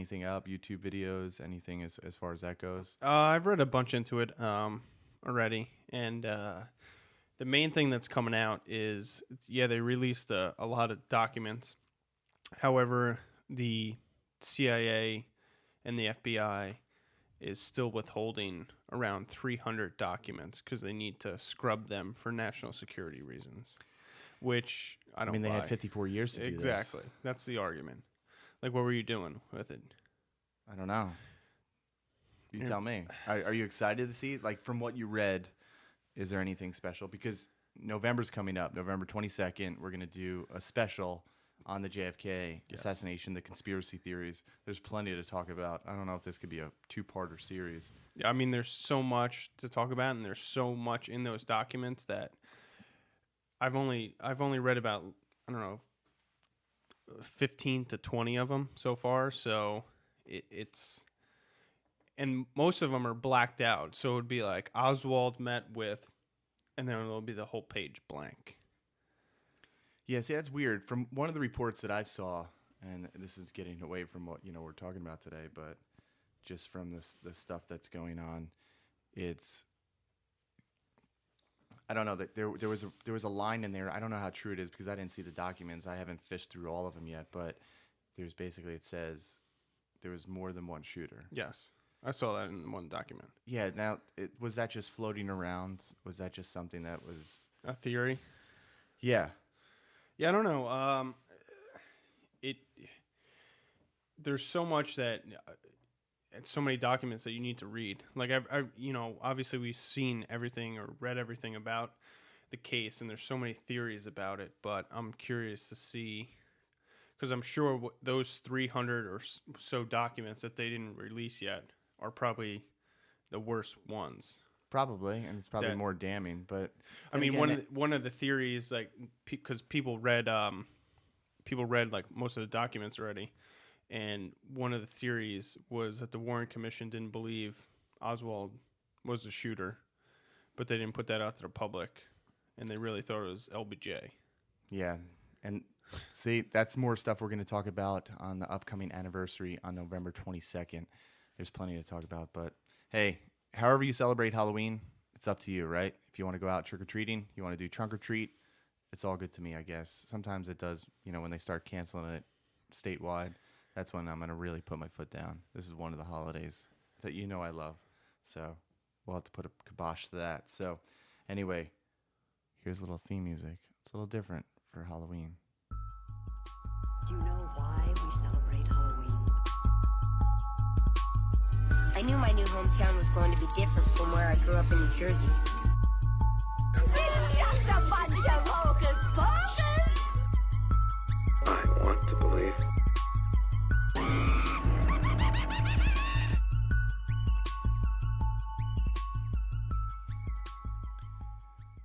anything up? YouTube videos, anything as far as that goes? I've read a bunch into it already, and the main thing that's coming out is, they released a lot of documents. However, the CIA and the FBI is still withholding around 300 documents because they need to scrub them for national security reasons, which I don't they buy. had 54 years to do this. Exactly. That's the argument. Like, what were you doing with it? I don't know. You tell me. Are you excited to see? Like, from what you read, is there anything special? Because November's coming up. November 22nd, we're going to do a special on the JFK assassination, the conspiracy theories. There's plenty to talk about. I don't know if this could be a two-parter series. Yeah, I mean, there's so much to talk about, and there's so much in those documents that I've only read about, I don't know, 15 to 20 of them so far. So it's, and most of them are blacked out. So it would be like Oswald met with, and then it'll be the whole page blank. Yeah, see, that's weird. From one of the reports that I saw, and this is getting away from what we're talking about today, but just from the stuff that's going on, it's, I don't know, that there was a line in there. I don't know how true it is because I didn't see the documents. I haven't fished through all of them yet, but there's basically, it says there was more than one shooter. Yes, I saw that in one document. Yeah. Now, was that just floating around? Was that just something that was a theory? Yeah. Yeah, I don't know. There's so much that, and so many documents that you need to read. Like I've obviously we've seen everything or read everything about the case, and there's so many theories about it. But I'm curious to see, because I'm sure those 300 or so documents that they didn't release yet are probably the worst ones. Probably, and it's probably more damning. But I mean, one of the theories, like, because people read like most of the documents already, and one of the theories was that the Warren Commission didn't believe Oswald was the shooter, but they didn't put that out to the public, and they really thought it was LBJ. Yeah, and see, that's more stuff we're going to talk about on the upcoming anniversary on November 22nd. There's plenty to talk about, but hey. However you celebrate Halloween, it's up to you, right? If you want to go out trick-or-treating, you want to do trunk or treat, it's all good to me, I guess. Sometimes it does, when they start canceling it statewide, that's when I'm going to really put my foot down. This is one of the holidays that I love. So we'll have to put a kibosh to that. So anyway, here's a little theme music. It's a little different for Halloween. Do you know why we celebrate Halloween? I knew my new hometown was going to be different from where I grew up in New Jersey. It's just a bunch of hocus pocus! I want to believe.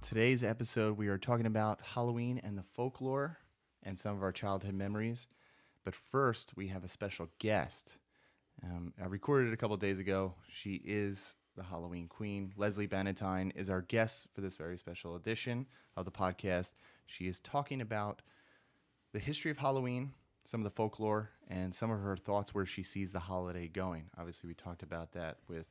Today's episode, we are talking about Halloween and the folklore and some of our childhood memories. But first, we have a special guest. I recorded it a couple of days ago. She is the Halloween queen. Lesley Bannatyne is our guest for this very special edition of the podcast. She is talking about the history of Halloween, some of the folklore, and some of her thoughts where she sees the holiday going. Obviously, we talked about that with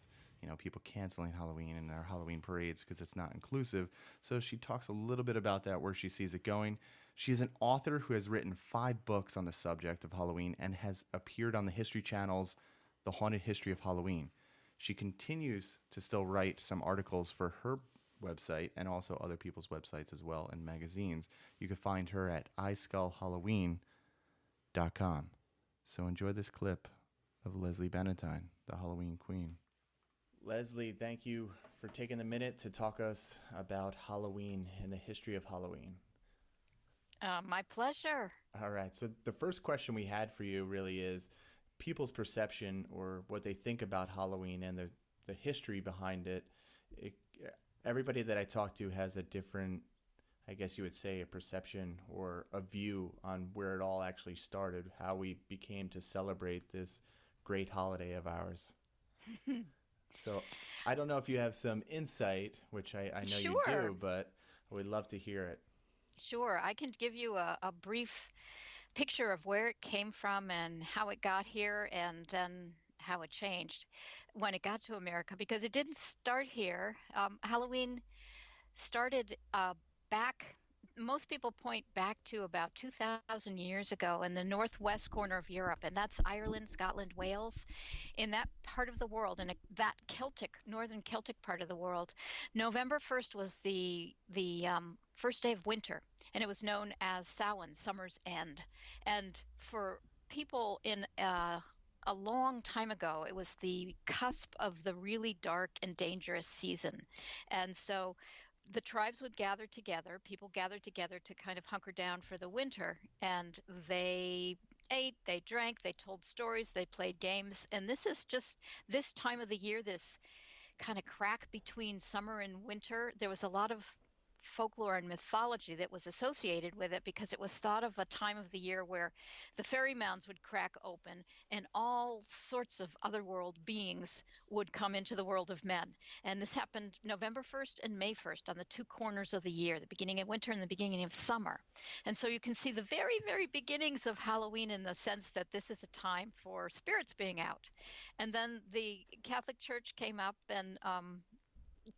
people canceling Halloween and our Halloween parades because it's not inclusive. So she talks a little bit about that, where she sees it going. She is an author who has written 5 books on the subject of Halloween and has appeared on the History Channel's The Haunted History of Halloween. She continues to still write some articles for her website and also other people's websites as well and magazines. You can find her at iskullhalloween.com. So enjoy this clip of Lesley Bannatyne, the Halloween queen. Lesley, thank you for taking the minute to talk us about Halloween and the history of Halloween. My pleasure. All right. So the first question we had for you really is people's perception or what they think about Halloween and the history behind it. Everybody that I talk to has a different, I guess you would say, a perception or a view on where it all actually started, how we became to celebrate this great holiday of ours. So I don't know if you have some insight, which I know Sure. you do, but I would love to hear it. Sure, I can give you a brief picture of where it came from and how it got here, and then how it changed when it got to America, because it didn't start here. Halloween started back. Most people point back to about 2,000 years ago in the northwest corner of Europe, and that's Ireland, Scotland, Wales. In that part of the world, in that Celtic, northern Celtic part of the world, November 1st was the first day of winter, and it was known as Samhain, summer's end. And for people in a long time ago, it was the cusp of the really dark and dangerous season. And so the tribes would gather together, people gathered together to kind of hunker down for the winter, and they ate, they drank, they told stories, they played games. And this is just this time of the year, this kind of crack between summer and winter. There was a lot of folklore and mythology that was associated with it, because it was thought of a time of the year where the fairy mounds would crack open and all sorts of otherworld beings would come into the world of men. And this happened November 1st and May 1st, on the two corners of the year, the beginning of winter and the beginning of summer. And so you can see the very, very beginnings of Halloween, in the sense that this is a time for spirits being out. And then the Catholic Church came up and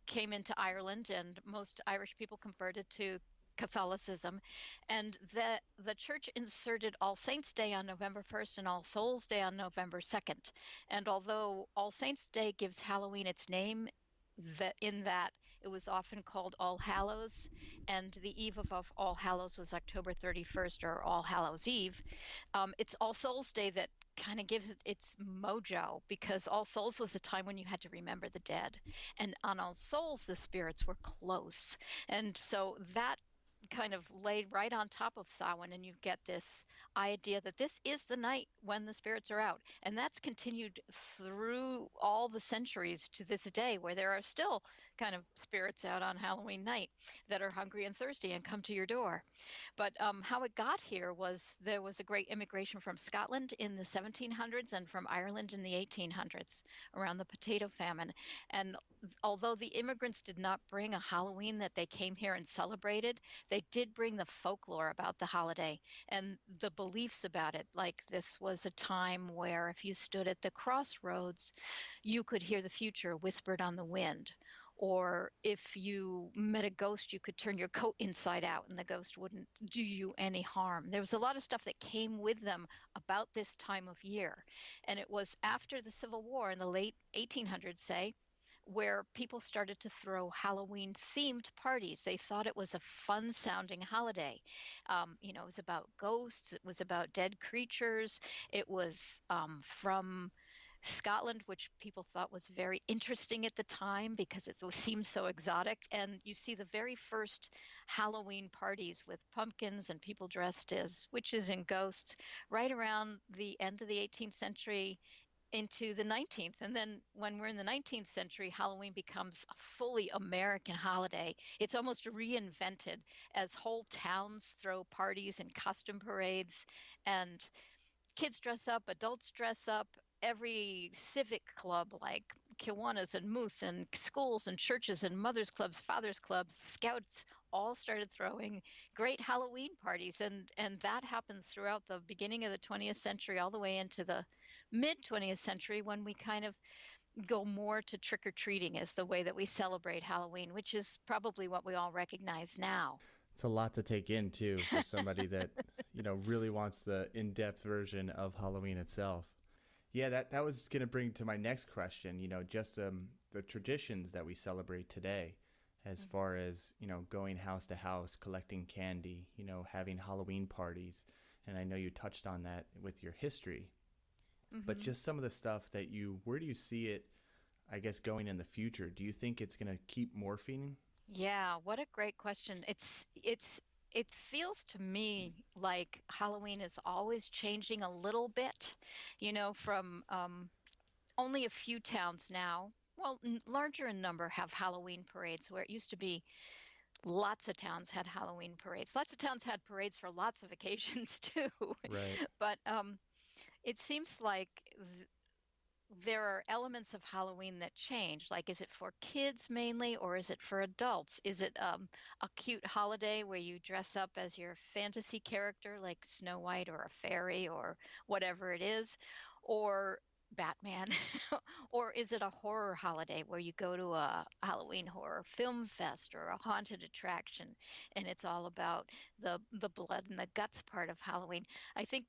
came into Ireland, and most Irish people converted to Catholicism, and the church inserted All Saints' Day on November 1st and All Souls' Day on November 2nd. And although All Saints' Day gives Halloween its name, that in that it was often called All Hallows, and the eve of All Hallows was October 31st, or All Hallows Eve. It's All Souls Day that kind of gives it its mojo, because All Souls was the time when you had to remember the dead, and on All Souls the spirits were close, and so that kind of laid right on top of Samhain, and you get this idea that this is the night when the spirits are out. And that's continued through all the centuries to this day, where there are still kind of spirits out on Halloween night that are hungry and thirsty and come to your door. But how it got here was there was a great immigration from Scotland in the 1700s and from Ireland in the 1800s around the potato famine. And although the immigrants did not bring a Halloween that they came here and celebrated, they did bring the folklore about the holiday and the beliefs about it. Like, this was a time where if you stood at the crossroads, you could hear the future whispered on the wind. Or if you met a ghost, you could turn your coat inside out and the ghost wouldn't do you any harm. There was a lot of stuff that came with them about this time of year. And it was after the Civil War in the late 1800s, say, where people started to throw Halloween themed parties. They thought it was a fun sounding holiday. It was about ghosts, it was about dead creatures, it was from Scotland, which people thought was very interesting at the time because it seemed so exotic. And you see the very first Halloween parties with pumpkins and people dressed as witches and ghosts right around the end of the 18th century into the 19th. And then when we're in the 19th century, Halloween becomes a fully American holiday. It's almost reinvented as whole towns throw parties and costume parades, and kids dress up, adults dress up. Every civic club like Kiwanis and Moose, and schools and churches and mothers clubs, fathers clubs, scouts, all started throwing great Halloween parties. And that happens throughout the beginning of the 20th century all the way into the mid 20th century, when we kind of go more to trick or treating as the way that we celebrate Halloween, which is probably what we all recognize now. It's a lot to take in too for somebody that, really wants the in-depth version of Halloween itself. Yeah, that was going to bring to my next question, just the traditions that we celebrate today, as far as, going house to house, collecting candy, having Halloween parties. And I know you touched on that with your history, but just some of the stuff where do you see it, I guess, going in the future? Do you think it's going to keep morphing? Yeah, what a great question. It feels to me like Halloween is always changing a little bit, from only a few towns now. Well, larger in number have Halloween parades, where it used to be lots of towns had Halloween parades. Lots of towns had parades for lots of occasions too. Right. But it seems like there are elements of Halloween that change. Like, is it for kids mainly, or is it for adults? Is it a cute holiday where you dress up as your fantasy character, like Snow White or a fairy or whatever it is, or Batman? Or is it a horror holiday where you go to a Halloween horror film fest or a haunted attraction and it's all about the blood and the guts part of Halloween? I think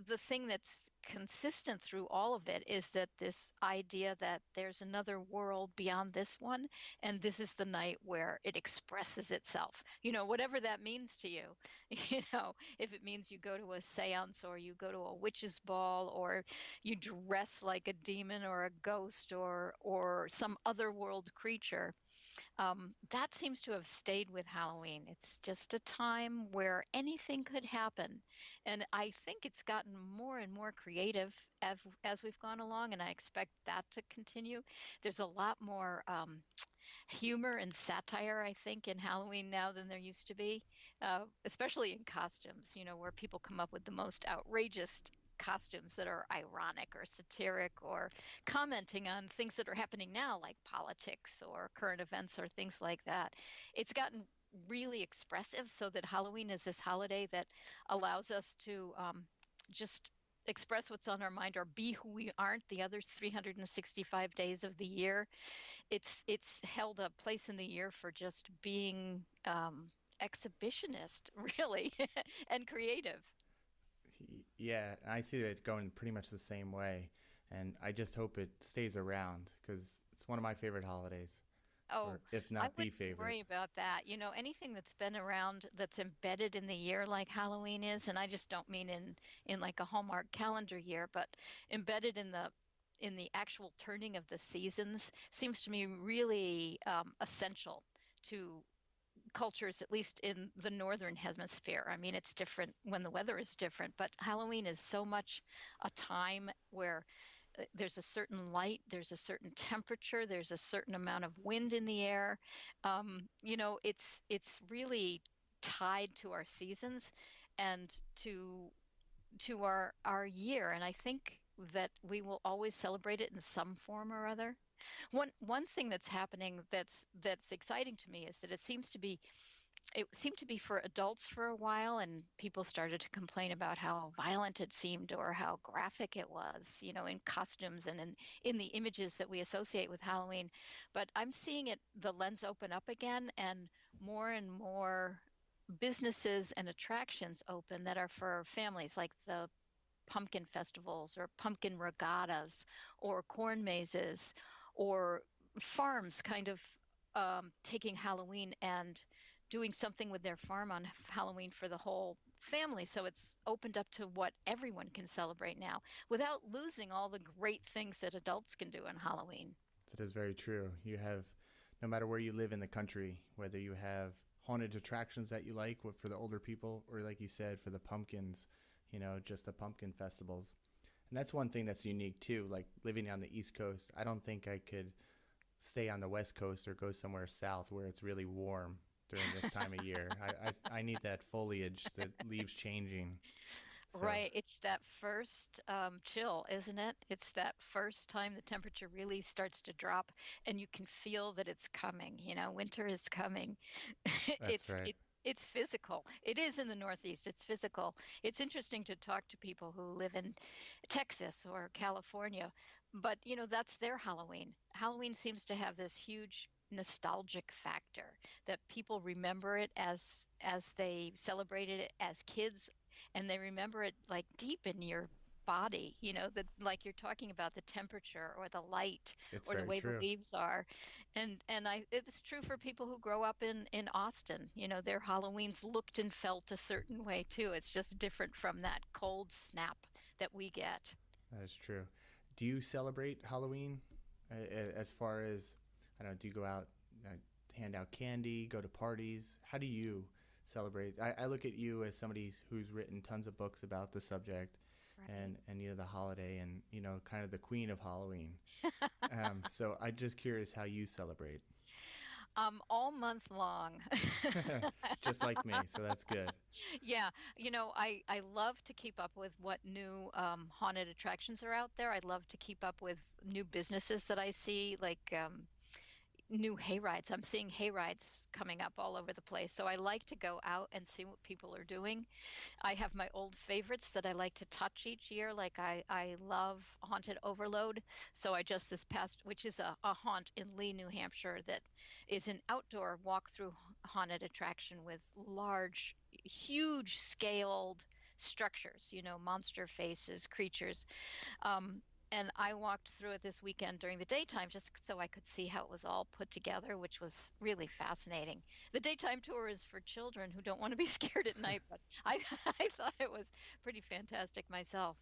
the thing that's consistent through all of it is that this idea that there's another world beyond this one, and this is the night where it expresses itself. Whatever that means to you. If it means you go to a seance or you go to a witch's ball or you dress like a demon or a ghost or some other world creature, that seems to have stayed with Halloween. It's just a time where anything could happen. And I think it's gotten more and more creative as we've gone along, and I expect that to continue. There's a lot more humor and satire, I think, in Halloween now than there used to be, especially in costumes, where people come up with the most outrageous costumes that are ironic or satiric or commenting on things that are happening now, like politics or current events or things like that. It's gotten really expressive so that Halloween is this holiday that allows us to just express what's on our mind or be who we aren't the other 365 days of the year. It's held a place in the year for just being exhibitionist, really, and creative. Yeah, I see it going pretty much the same way, and I just hope it stays around because it's one of my favorite holidays, Oh, or if I not the wouldn't favorite. worry about that. Anything that's been around that's embedded in the year like Halloween is, and I just don't mean in like a Hallmark calendar year, but embedded in the actual turning of the seasons seems to me really essential to cultures, at least in the northern hemisphere. I mean, it's different when the weather is different, but Halloween is so much a time where there's a certain light, there's a certain temperature, there's a certain amount of wind in the air. It's really tied to our seasons and to our year, and I think that we will always celebrate it in some form or other. One thing that's happening that's exciting to me is that it seemed to be for adults for a while, and people started to complain about how violent it seemed or how graphic it was, in costumes and in the images that we associate with Halloween. But I'm seeing the lens open up again, and more businesses and attractions open that are for families, like the pumpkin festivals or pumpkin regattas or corn mazes or farms kind of taking Halloween and doing something with their farm on Halloween for the whole family. So it's opened up to what everyone can celebrate now without losing all the great things that adults can do on Halloween. That is very true. You have, no matter where you live in the country, whether you have haunted attractions that you like for the older people, or like you said, for the pumpkins, just the pumpkin festivals. And that's one thing that's unique too. Like living on the East Coast, I don't think I could stay on the West Coast or go somewhere south where it's really warm during this time of year. I need that foliage, the leaves changing. So Right. It's that first chill, isn't it? It's that first time the temperature really starts to drop and you can feel that it's coming. Winter is coming. that's It's right. it it's physical. It is in the Northeast. It's physical. It's interesting to talk to people who live in Texas or California, but that's their Halloween. Halloween seems to have this huge nostalgic factor that people remember it as they celebrated it as kids, and they remember it like deep in your body, that like you're talking about the temperature or the light It's or the very way the true. leaves are. And it's true for people who grow up in Austin. Their Halloweens looked and felt a certain way too. It's just different from that cold snap that we get. That is true. Do you celebrate Halloween? As far as, I don't know, do you go out, uh, hand out candy, go to parties? How do you celebrate? I look at you as somebody who's written tons of books about the subject Right. and the holiday and, kind of the queen of Halloween. So I'm just curious how you celebrate. All month long. Just like me, so that's good. Yeah, I love to keep up with what new haunted attractions are out there. I love to keep up with new businesses that I see, like new hay rides. I'm seeing hay rides coming up all over the place. So I like to go out and see what people are doing. I have my old favorites that I like to touch each year. Like I love Haunted Overload. So I just this past, which is a haunt in Lee, New Hampshire, that is an outdoor walk-through haunted attraction with large, huge scaled structures, monster faces, creatures. Um, and I walked through it this weekend during the daytime just so I could see how it was all put together, which was really fascinating. The daytime tour is for children who don't want to be scared at night, but I, I thought it was pretty fantastic myself.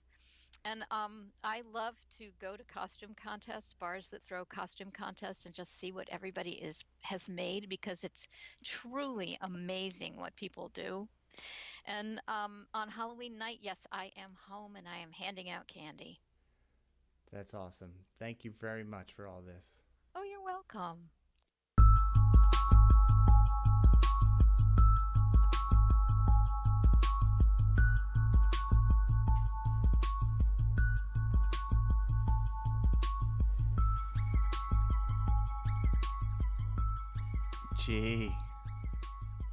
And I love to go to costume contests, bars that throw costume contests, and just see what everybody has made because it's truly amazing what people do. And on Halloween night, yes, I am home and I am handing out candy. That's awesome. Thank you very much for all this. Oh, you're welcome. Gee,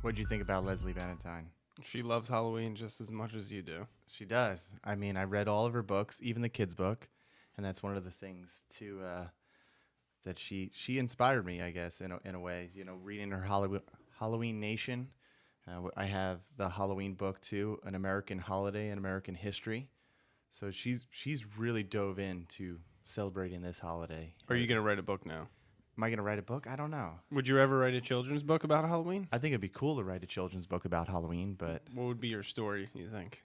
what'd you think about Lesley Bannatyne? She loves Halloween just as much as you do. She does. I mean, I read all of her books, even the kids' book, and that's one of the things that she inspired me, I guess, in a way. Reading her Halloween Nation. I have the Halloween book too, An American Holiday, An American History. So she's really dove into celebrating this holiday. Are you going to write a book now? Am I going to write a book? I don't know. Would you ever write a children's book about Halloween? I think it'd be cool to write a children's book about Halloween, but What would be your story, you think?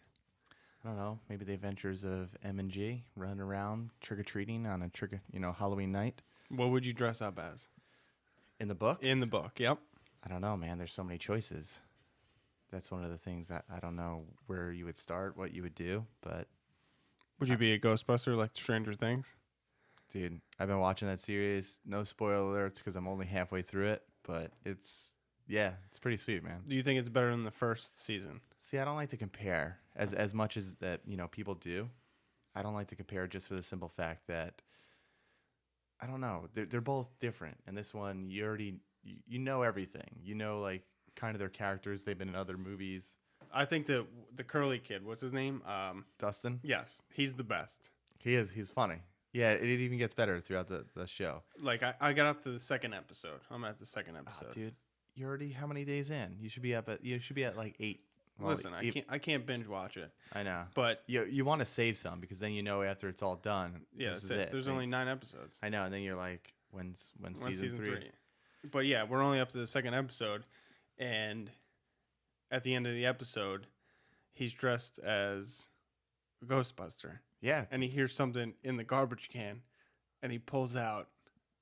I don't know. Maybe the adventures of M&G running around trick-or-treating on a Halloween night. What would you dress up as? In the book? In the book, yep. I don't know, man. There's so many choices. That's one of the things that I don't know where you would start, what you would do, but Would you be a Ghostbuster like Stranger Things? dude, I've been watching that series. No spoiler alerts because I'm only halfway through it, but it's pretty sweet, man. Do you think it's better than the first season? See, I don't like to compare as much as that, people do. I don't like to compare just for the simple fact that I don't know. They're both different. And this one, you know everything. You know, like, kind of their characters. They've been in other movies. I think the curly kid, what's his name? Dustin? Yes, he's the best. He is. He's funny. Yeah, it even gets better throughout the show. Like, I got up to the second episode. I'm at the second episode. Oh, dude, you're already how many days in? You should be at like 8. Well, Listen, I can't binge watch it. I know. But You want to save some because then after it's all done. yeah, this that's is it. There's Like, only 9 episodes. I know, and then you're like, when's season 3? But yeah, we're only up to the second episode, and at the end of the episode, he's dressed as a Ghostbuster, Yeah, and he hears something in the garbage can, and he pulls out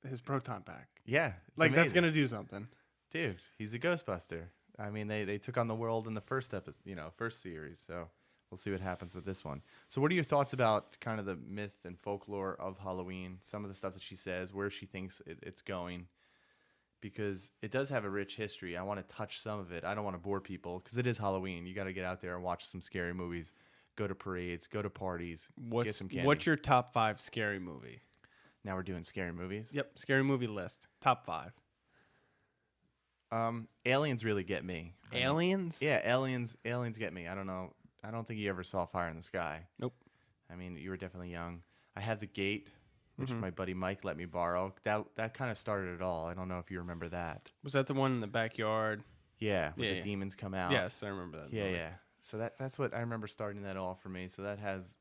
his proton pack. yeah, it's Like, that's amazing. gonna do something. Dude, he's a Ghostbuster. I mean, they took on the world in the first first series, so we'll see what happens with this one. So what are your thoughts about kind of the myth and folklore of Halloween, some of the stuff that she says, where she thinks it's going? Because it does have a rich history. I want to touch some of it. I don't want to bore people because it is Halloween. You got to get out there and watch some scary movies, go to parades, go to parties, get some candy. What's your top 5 scary movie? Now we're doing scary movies. Yep, scary movie list. Top 5. Aliens really get me. Aliens? Yeah, aliens get me. I don't know. I don't think you ever saw Fire in the Sky. Nope. I mean, you were definitely young. I have The Gate, which Mm-hmm. my buddy Mike let me borrow. That kind of started it all. I don't know if you remember that. Was that the one in the backyard? Yeah, where Yeah, the yeah. demons come out. Yes, I remember that. Yeah, movie. yeah. So that's what I remember starting that all for me. So that has,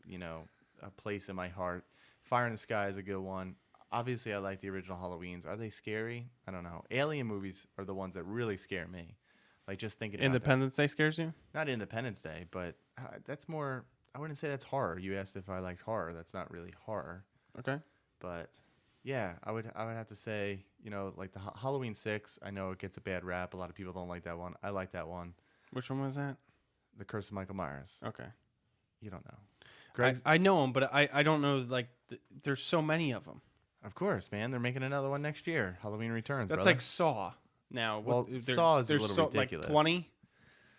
a place in my heart. Fire in the Sky is a good one. Obviously, I like the original Halloweens. Are they scary? I don't know. Alien movies are the ones that really scare me. Like, just thinking about Independence Day scares you? Not Independence Day, but that's more, I wouldn't say that's horror. You asked if I liked horror. That's not really horror. Okay. But yeah, I would have to say, like the Halloween 6, I know it gets a bad rap. A lot of people don't like that one. I like that one. Which one was that? The Curse of Michael Myers. Okay. You don't know. Greg, I know them, but I don't know, like, there's so many of them. of course, man. They're making another one next year. Halloween Returns, That's brother. like Saw. Now, Well, Saw is a little ridiculous. Like 20.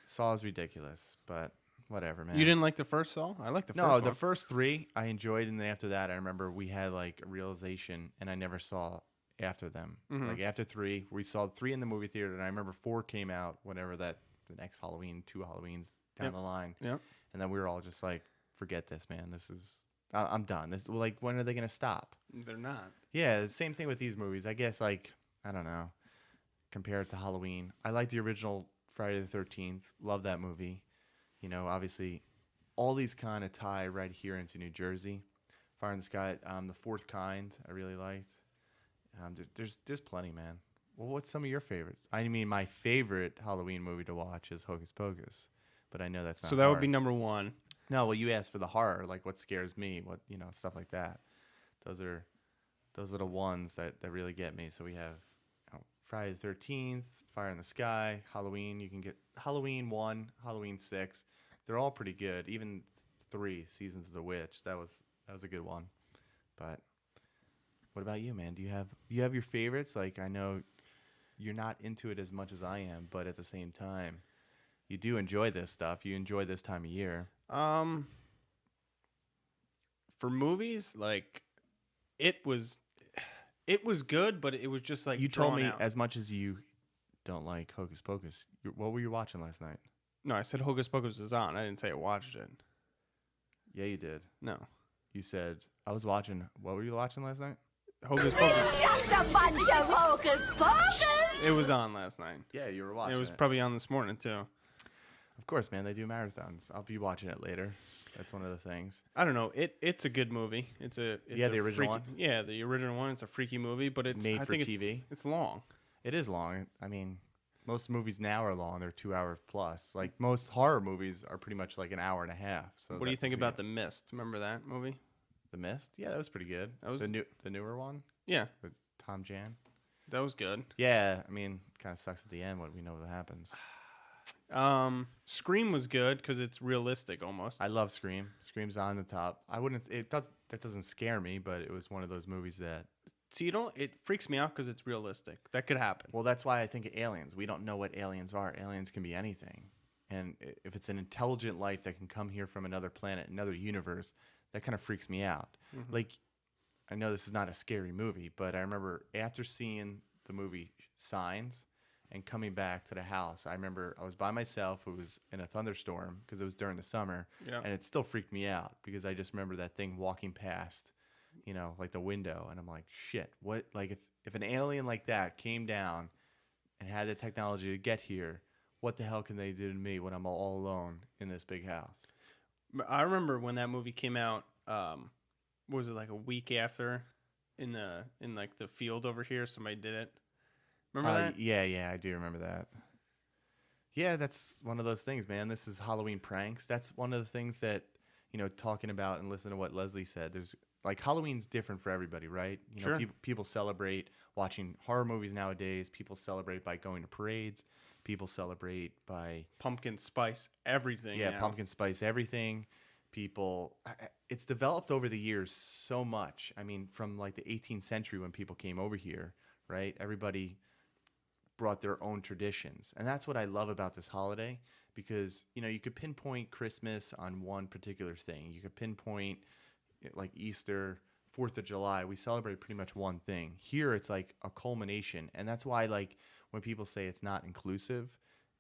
Saw is ridiculous, but whatever, man. You didn't like the first Saw? I like the first No, one. the first 3 I enjoyed, and then after that, I remember we had like a realization, and I never saw after them. Like after 3, we saw 3 in the movie theater, and I remember 4 came out whenever the next Halloween, 2 Halloweens down the line. Yep. And then we were all just like, forget this, man. This is I'm done. This like, when are they gonna stop? They're not. Yeah, the same thing with these movies. I guess like I don't know. Compare it to Halloween. I like the original Friday the 13th. Love that movie. You know, obviously, all these kind of tie right here into New Jersey. Fire in the Sky, The Fourth Kind, I really liked. There's plenty, man. Well, what's some of your favorites? I mean, my favorite Halloween movie to watch is Hocus Pocus, but I know that's not. So that hard. would be number 1. No, well, you asked for the horror, like what scares me, what stuff like that. Those are the ones that really get me. So we have Friday the 13th, Fire in the Sky, Halloween. You can get Halloween 1, Halloween 6. They're all pretty good. Even 3, Seasons of the Witch. That was a good one. But what about you, man? Do you have your favorites? Like, I know you're not into it as much as I am, but at the same time, you do enjoy this stuff. You enjoy this time of year. For movies, like it was good, but it was just like You told me out. as much as you don't like Hocus Pocus. What were you watching last night? No, I said Hocus Pocus is on. I didn't say I watched it. Yeah, you did. No. You said I was watching. What were you watching last night? Hocus Pocus. It's just a bunch of hocus pocus. It was on last night. Yeah, you were watching. It was probably on this morning too. Of course, man. They do marathons. I'll be watching it later. That's one of the things. I don't know. It's a good movie. It's the a original freaky, one. Yeah, the original one. It's a freaky movie, but it's Made I for think TV. It's long. It is long. I mean, most movies now are long. They're 2 hours plus. Like most horror movies are pretty much like an hour and a half. So What do you think about The Mist? Remember that movie? The Mist? Yeah, that was pretty good. That was the newer one Yeah, with Tom Jan. that was good. Yeah, I mean, kind of sucks at the end when we know what happens. Scream was good because it's realistic almost. I love Scream. Scream's on the top. That doesn't scare me, but it was one of those movies that. See, it freaks me out because it's realistic. That could happen. Well, that's why I think of aliens. We don't know what aliens are. Aliens can be anything. And if it's an intelligent life that can come here from another planet, another universe, that kind of freaks me out. Mm-hmm. Like, I know this is not a scary movie, but I remember after seeing the movie Signs and coming back to the house, I remember I was by myself. It was in a thunderstorm because it was during the summer. Yeah. And it still freaked me out because I just remember that thing walking past, like the window. And I'm like, shit, what? Like, if an alien like that came down and had the technology to get here, what the hell can they do to me when I'm all alone in this big house? I remember when that movie came out. Was it like a week after in like the field over here? Somebody did it. Remember that? Yeah, I do remember that. Yeah, that's one of those things, man. This is Halloween pranks. That's one of the things that, talking about and listening to what Lesley said. There's like Halloween's different for everybody, right? Sure. People celebrate watching horror movies nowadays. People celebrate by going to parades. People celebrate by Pumpkin spice everything. Yeah, now. pumpkin spice everything. It's developed over the years so much. I mean, from like the 18th century when people came over here, right? Everybody brought their own traditions. And that's what I love about this holiday because, you could pinpoint Christmas on one particular thing. You could pinpoint like Easter, 4th of July. We celebrate pretty much one thing. Here, it's like a culmination. And that's why, like, when people say it's not inclusive,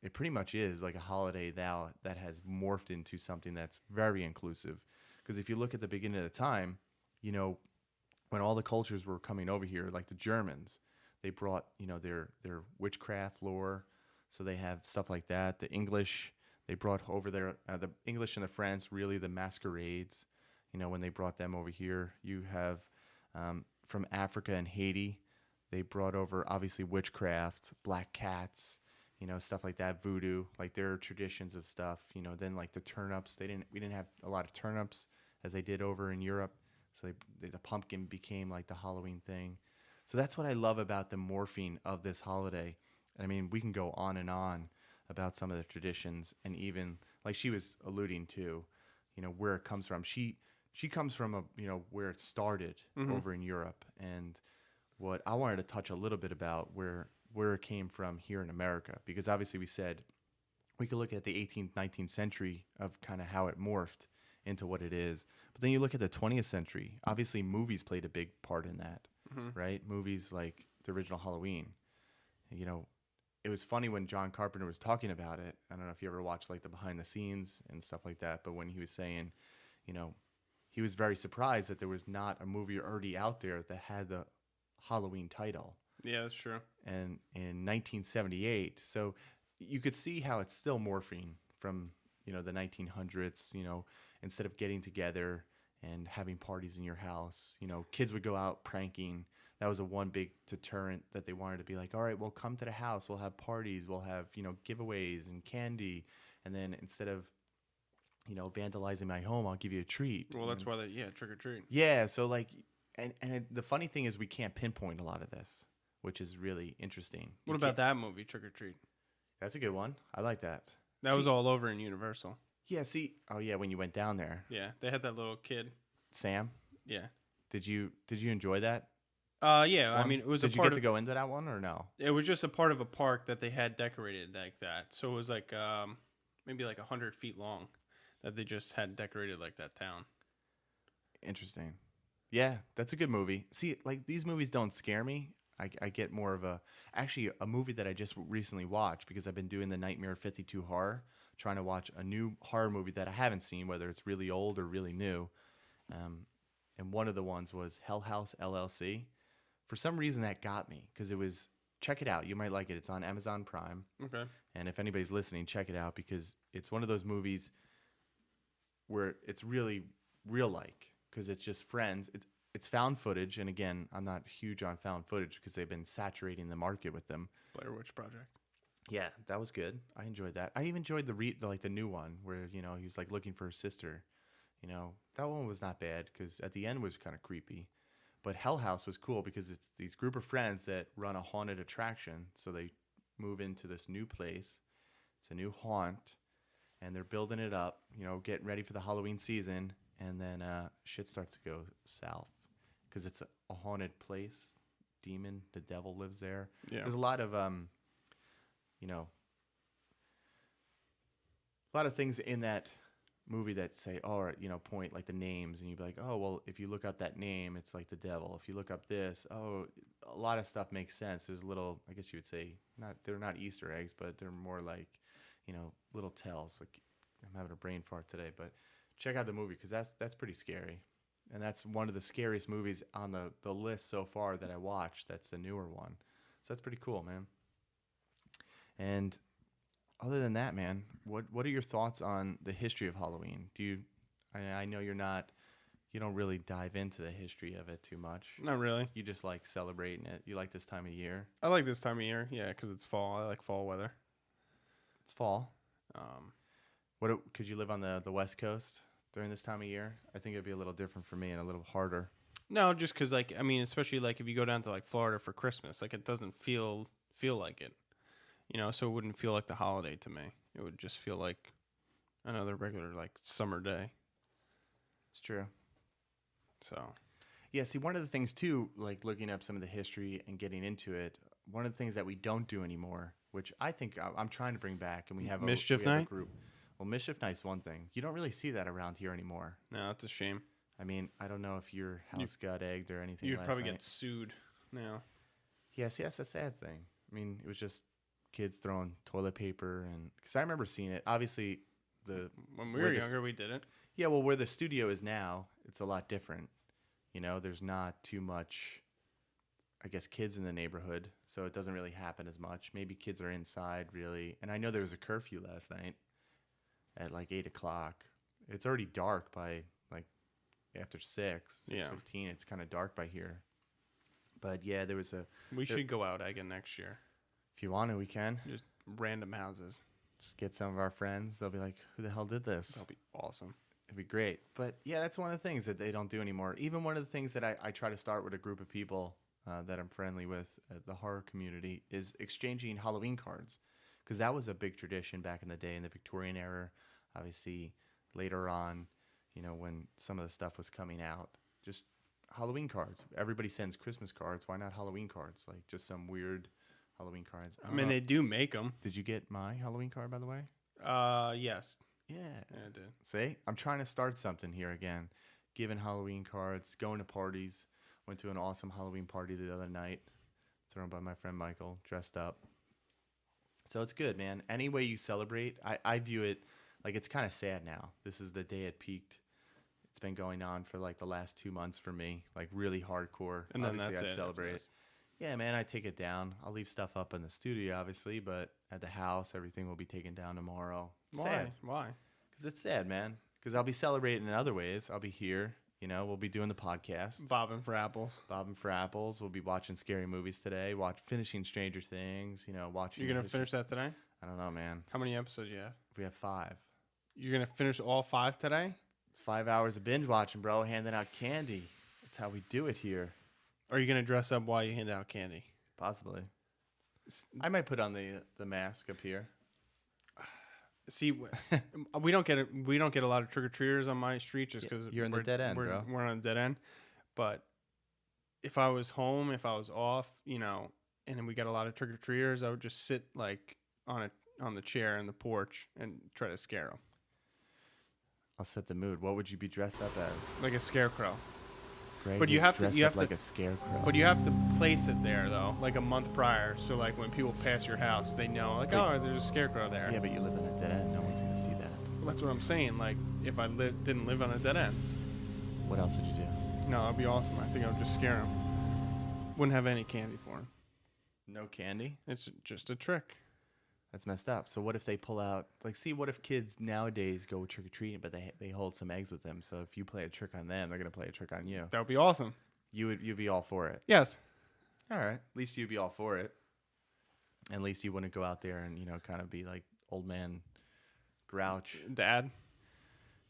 it pretty much is like a holiday now that has morphed into something that's very inclusive. Because if you look at the beginning of the time, when all the cultures were coming over here, like the Germans, they brought, their witchcraft lore. So they have stuff like that. The English, they brought over the English and the French, really the masquerades, when they brought them over here. You have from Africa and Haiti, they brought over obviously witchcraft, black cats, stuff like that, voodoo, like their traditions of stuff. Then like the turnips, we didn't have a lot of turnips as they did over in Europe. So the pumpkin became like the Halloween thing. So that's what I love about the morphing of this holiday. I mean, we can go on and on about some of the traditions, and even like she was alluding to, where it comes from. She comes from where it started over in Europe, and what I wanted to touch a little bit about where where it came from here in America. Because obviously we said we could look at the 18th, 19th century of kind of how it morphed into what it is. But then you look at the 20th century. Obviously, movies played a big part in that, right? Movies like the original Halloween. You know, it was funny when John Carpenter was talking about it. I don't know if you ever watched like the behind the scenes and stuff like that. But when he was saying, you know, he was very surprised that there was not a movie already out there that had the Halloween title. Yeah, that's true. And in 1978, so you could see how it's still morphing from, you know, the 1900s. You know, instead of getting together and having parties in your house, you know, kids would go out pranking. That was a one big deterrent that they wanted to be like, all right, well, come to the house. We'll have parties. We'll have, you know, giveaways and candy. And then instead of, you know, vandalizing my home, I'll give you a treat. Well, that's why trick or treat. Yeah. So like, the funny thing is we can't pinpoint a lot of this, which is really interesting. What about that movie, Trick or Treat? That's a good one. I like that. That was all over in Universal. Yeah. See. Oh yeah. When you went down there. Yeah, they had that little kid. Sam. Yeah. Did you enjoy that? Yeah. one? I mean, it was Did a you part get to of. go into that one or no? It was just a part of a park that they had decorated like that. So it was like maybe like 100 feet long that they just had decorated like that town. Interesting. Yeah, that's a good movie. See, like these movies don't scare me. I get more of a movie that I just recently watched because I've been doing the Nightmare 52 horror, trying to watch a new horror movie that I haven't seen, whether it's really old or really new. And one of the ones was Hell House LLC. For some reason that got me because it was, check it out. You might like it. It's on Amazon Prime. Okay. And if anybody's listening, check it out because it's one of those movies where it's really real-like because it's just friends. It's found footage, and again, I'm not huge on found footage because they've been saturating the market with them. Blair Witch Project. Yeah, that was good. I enjoyed that. I even enjoyed the new one where, you know, he was like looking for his sister. You know, that one was not bad because at the end was kind of creepy. But Hell House was cool because it's these group of friends that run a haunted attraction. So they move into this new place. It's a new haunt, and they're building it up, you know, getting ready for the Halloween season. And then shit starts to go south because it's a haunted place. Demon, the devil lives there. Yeah. There's a lot of, you know, a lot of things in that movie that say, oh, you know, point like the names, and you'd be like, oh, well, if you look up that name, it's like the devil. If you look up this, oh, a lot of stuff makes sense. There's little, I guess you would say, they're not Easter eggs, but they're more like, you know, little tells. Like, I'm having a brain fart today, but check out the movie because that's pretty scary. And that's one of the scariest movies on the list so far that I watched. That's a newer one. So that's pretty cool, man. And other than that, man, what are your thoughts on the history of Halloween? I know you don't really dive into the history of it too much. Not really. You just like celebrating it. You like this time of year. I like this time of year, yeah, because it's fall. I like fall weather. It's fall. Could you live on the West Coast during this time of year? I think it'd be a little different for me and a little harder. No, just because, like, I mean, especially like if you go down to like Florida for Christmas, like it doesn't feel like it, you know. So it wouldn't feel like the holiday to me. It would just feel like another regular like summer day. It's true. So, yeah. See, one of the things too, like looking up some of the history and getting into it. One of the things that we don't do anymore, which I think I'm trying to bring back, and we have Mischief we have Night? a group. Well, Mischief Night's one thing. You don't really see that around here anymore. no, it's a shame. I mean, I don't know if your house got egged or anything. You'd last probably night. get sued now. Yeah, see, that's a sad thing. I mean, it was just kids throwing toilet paper, and because I remember seeing it. Obviously, When we were younger, we did it. Yeah, well, where the studio is now, it's a lot different. You know, there's not too much, I guess, kids in the neighborhood, so it doesn't really happen as much. Maybe kids are inside, really. And I know there was a curfew last night at like 8 o'clock. It's already dark by like after 6:15. It's kind of dark by here. But yeah, there was We should go out again next year. If you want to, we can. Just random houses. Just get some of our friends. They'll be like, who the hell did this? That'll be awesome. It'd be great. But yeah, that's one of the things that they don't do anymore. Even one of the things that I try to start with a group of people that I'm friendly with at the horror community is exchanging Halloween cards. Because that was a big tradition back in the day in the Victorian era. Obviously, later on, you know, when some of the stuff was coming out, just Halloween cards. Everybody sends Christmas cards. Why not Halloween cards? Like just some weird Halloween cards. I mean, they do make them. Did you get my Halloween card, by the way? Yes. Yeah. Yeah, I did. See, I'm trying to start something here again. Giving Halloween cards, going to parties. Went to an awesome Halloween party the other night, thrown by my friend Michael, dressed up. So it's good, man. Any way you celebrate, I view it like it's kind of sad now. This is the day it peaked. It's been going on for like the last 2 months for me, like really hardcore. And then obviously, that's I it. celebrate. Yes. Yeah, man, I take it down. I'll leave stuff up in the studio, obviously, but at the house, everything will be taken down tomorrow. Sad. Why? Because it's sad, man. Because I'll be celebrating in other ways. I'll be here. We'll be doing the podcast. Bobbing for apples. Bobbing for apples. We'll be watching scary movies today. Finishing Stranger Things. Watching. You're gonna finish that today? I don't know, man. How many episodes you have? We have 5. You're gonna finish all 5 today? It's 5 hours of binge watching, bro. Handing out candy. That's how we do it here. Or are you gonna dress up while you hand out candy? Possibly. I might put on the mask up here. See, we don't get a lot of trick or treaters on my street just because you're in the dead end, bro. We're on the dead end. But if I was home, if I was off, and then we got a lot of trick or treaters, I would just sit like on the chair in the porch and try to scare them. I'll set the mood. What would you be dressed up as? Like a scarecrow. Greg But you is have to- dressed you up have like to- a scarecrow. But you have to place it there though, like a month prior, so like when people pass your house, they know like, oh, there's a scarecrow there. Yeah, but you live in a dead end. No one's gonna see that. Well, that's what I'm saying. Like if I didn't live on a dead end, What else would you do? no, that'd be awesome. I think I would just scare him. Wouldn't have any candy for him. No candy? It's just a trick. That's messed up. So what if they pull out, what if kids nowadays go trick-or-treating, but they hold some eggs with them? So if you play a trick on them, they're going to play a trick on you. That would be awesome. You'd be all for it. Yes. All right. At least you'd be all for it. At least you wouldn't go out there and, kind of be like old man Grouch. Dad.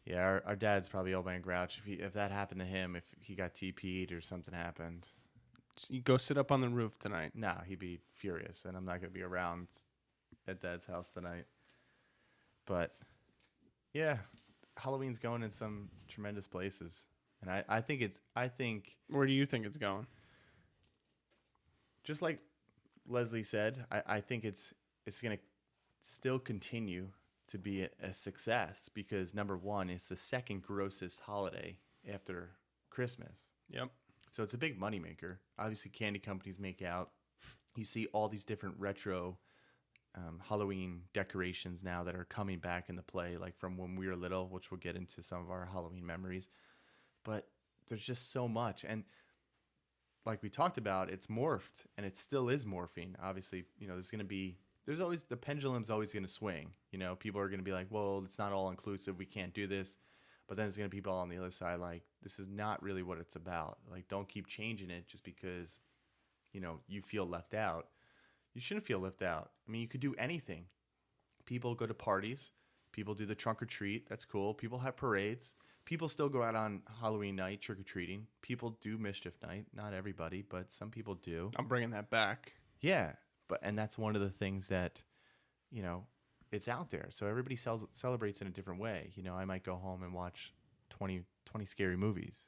Yeah, our dad's probably old man Grouch. If that happened to him, if he got TP'd or something happened, You go sit up on the roof tonight. nah, he'd be furious, and I'm not going to be around at Dad's house tonight. But, yeah, Halloween's going in some tremendous places. And I think, Where do you think it's going? just like Lesley said, I think it's going to still continue to be a success because, number one, it's the second grossest holiday after Christmas. Yep. So it's a big moneymaker. Obviously, candy companies make out. You see all these different retro Halloween decorations now that are coming back into play, like from when we were little, which we'll get into some of our Halloween memories. But there's just so much. And like we talked about, it's morphed, and it still is morphing. Obviously, there's always, the pendulum's always going to swing. People are going to be like, well, it's not all inclusive. We can't do this. But then there's going to be people on the other side like, this is not really what it's about. Like, don't keep changing it just because, you feel left out. You shouldn't feel left out. I mean, you could do anything. People go to parties. People do the trunk or treat. That's cool. People have parades. People still go out on Halloween night trick-or-treating. People do mischief night. Not everybody, but some people do. I'm bringing that back. Yeah, and that's one of the things that, it's out there. So everybody celebrates in a different way. I might go home and watch 20 scary movies.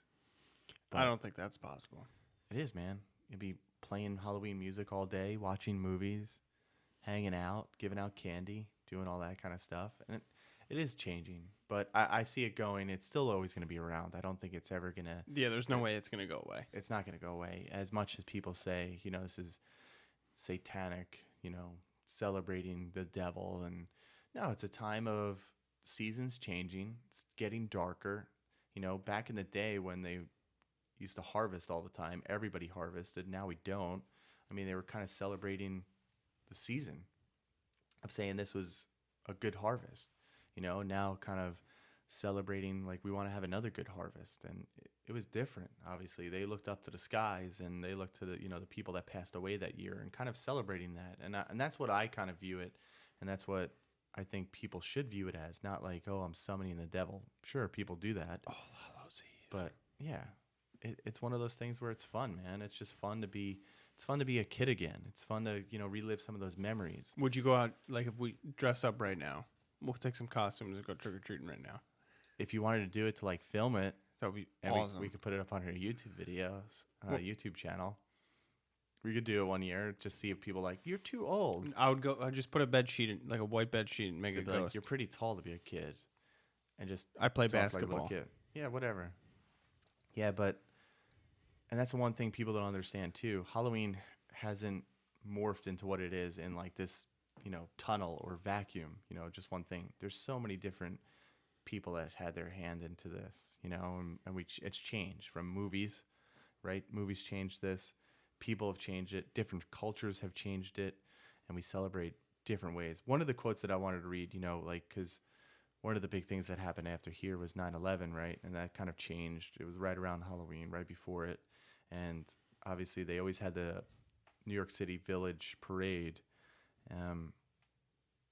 I don't think that's possible. It is, man. You'd be playing Halloween music all day, watching movies, hanging out, giving out candy, doing all that kind of stuff. And it is changing. But I see it going. It's still always going to be around. I don't think it's ever going to... Yeah, there's no way it's going to go away. It's not going to go away. As much as people say, this is satanic, celebrating the devil. And no, it's a time of seasons changing. It's getting darker. Back in the day when they used to harvest all the time, everybody harvested. Now we don't. I mean, they were kind of celebrating the season of saying this was a good harvest. Now kind of celebrating like we want to have another good harvest. And it was different. Obviously, they looked up to the skies and they looked to the people that passed away that year and kind of celebrating that. And that's what I kind of view it. And that's what I think people should view it as. Not like, oh, I'm summoning the devil. Sure, people do that. Oh, Hallows Eve. But yeah, it's one of those things where it's fun, man. It's just fun to be. It's fun to be a kid again. It's fun to relive some of those memories. Would you go out, like if we dress up right now? We'll take some costumes and go trick-or-treating right now. If you wanted to do it to like film it, That would be and awesome. we could put it up on our YouTube videos, YouTube channel. We could do it one year. Just see if people like, you're too old. I'd just put a bed sheet, like a white bed sheet, and make They'd a be like, ghost. you're pretty tall to be a kid. And just I play talk like a basketball. little kid. Yeah, whatever. Yeah, and that's the one thing people don't understand too. Halloween hasn't morphed into what it is in like this, tunnel or vacuum, just one thing. There's so many different people that had their hand into this, and it's changed from movies, right? Movies changed this. People have changed it. Different cultures have changed it, and we celebrate different ways. One of the quotes that I wanted to read, because one of the big things that happened after here was 9/11, right? And that kind of changed. It was right around Halloween, right before it. And obviously they always had the New York City Village Parade,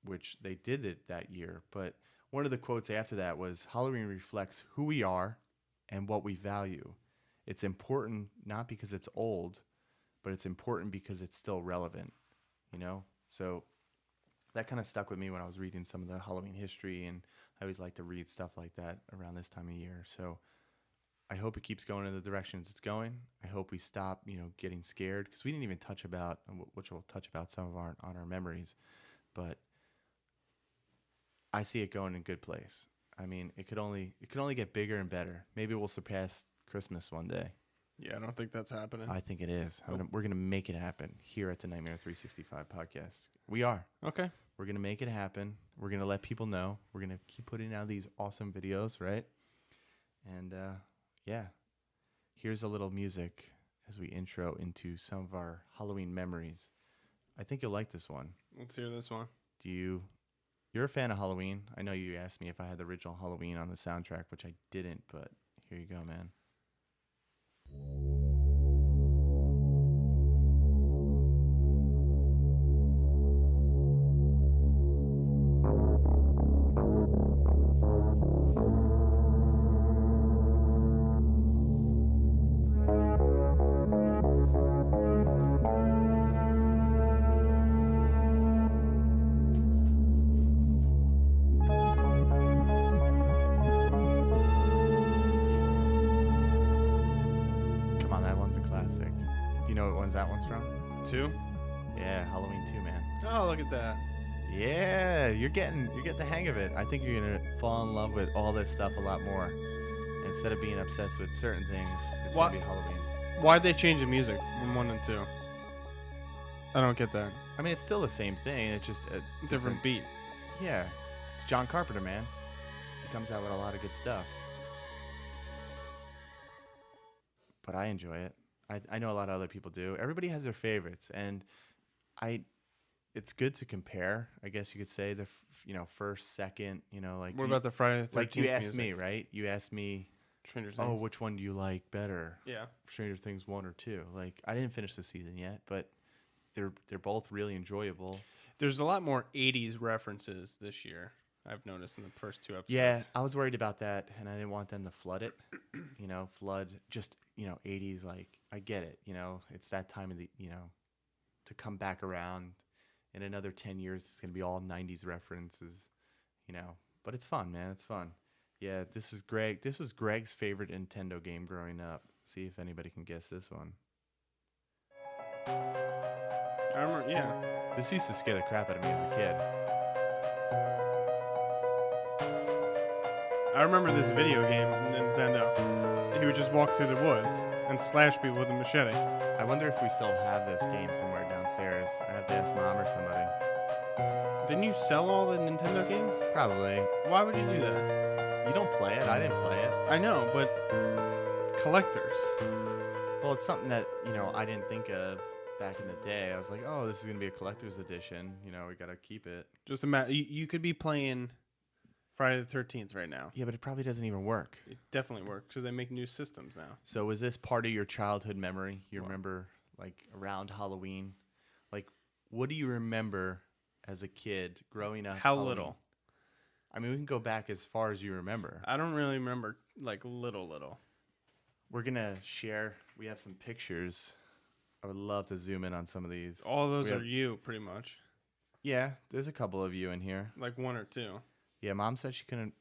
which they did it that year. But one of the quotes after that was, Halloween reflects who we are and what we value. It's important not because it's old, but it's important because it's still relevant, So that kind of stuck with me when I was reading some of the Halloween history, and I always like to read stuff like that around this time of year. So I hope it keeps going in the directions it's going. I hope we stop, getting scared, because we didn't even touch about, which we'll touch about some of our memories, but I see it going in a good place. I mean, it could only get bigger and better. Maybe we'll surpass Christmas one day. Yeah, I don't think that's happening. I think it is. We're gonna make it happen here at the Nightmare 365 podcast. We are. Okay. We're gonna make it happen. We're gonna let people know. We're gonna keep putting out these awesome videos, right? And yeah, here's a little music as we intro into some of our Halloween memories. I think you'll like this one. Let's hear this one. You're a fan of Halloween. I know you asked me if I had the original Halloween on the soundtrack, which I didn't, but here you go, man. That one's from 2? Yeah, Halloween 2, man. Oh, look at that. Yeah, you're getting the hang of it. I think you're gonna fall in love with all this stuff a lot more. And instead of being obsessed with certain things, it's gonna be Halloween. Why'd they change the music from 1 and 2? I don't get that. I mean, it's still the same thing. It's just a Different beat. Yeah, it's John Carpenter, man. He comes out with a lot of good stuff. But I enjoy it. I know a lot of other people do. Everybody has their favorites, and it's good to compare. I guess you could say the first, second. Like what about the Friday the 13th like you asked music? me, right? You asked me, Stranger Things. oh, which one do you like better? Yeah. Stranger Things 1 or 2. Like I didn't finish the season yet, but they're both really enjoyable. There's a lot more 80s references this year, I've noticed in the first 2 episodes. Yeah, I was worried about that, and I didn't want them to flood it. Flood just 80s. Like I get it. It's that time of the to come back around. In another 10 years, it's gonna be all 90s references. But it's fun, man. It's fun. Yeah, this is Greg. This was Greg's favorite Nintendo game growing up. See if anybody can guess this one. I remember. Yeah. This used to scare the crap out of me as a kid. I remember this video game, Nintendo. He would just walk through the woods and slash people with a machete. I wonder if we still have this game somewhere downstairs. I have to ask Mom or somebody. Didn't you sell all the Nintendo games? Probably. Why would you do that? You don't play it. I didn't play it. I know, but collectors. Well, it's something that, I didn't think of back in the day. I was like, oh, this is going to be a collector's edition. We got to keep it. Just imagine, you could be playing Friday the 13th right now. Yeah, but it probably doesn't even work. It definitely works because they make new systems now. So was this part of your childhood memory? You remember, like, around Halloween? Like, what do you remember as a kid growing up? How Halloween? little? I mean, we can go back as far as you remember. I don't really remember, like, little. We're going to share. We have some pictures. I would love to zoom in on some of these. All those are you, pretty much. Yeah, there's a couple of you in here. Like 1 or 2. Yeah, Mom said she couldn't.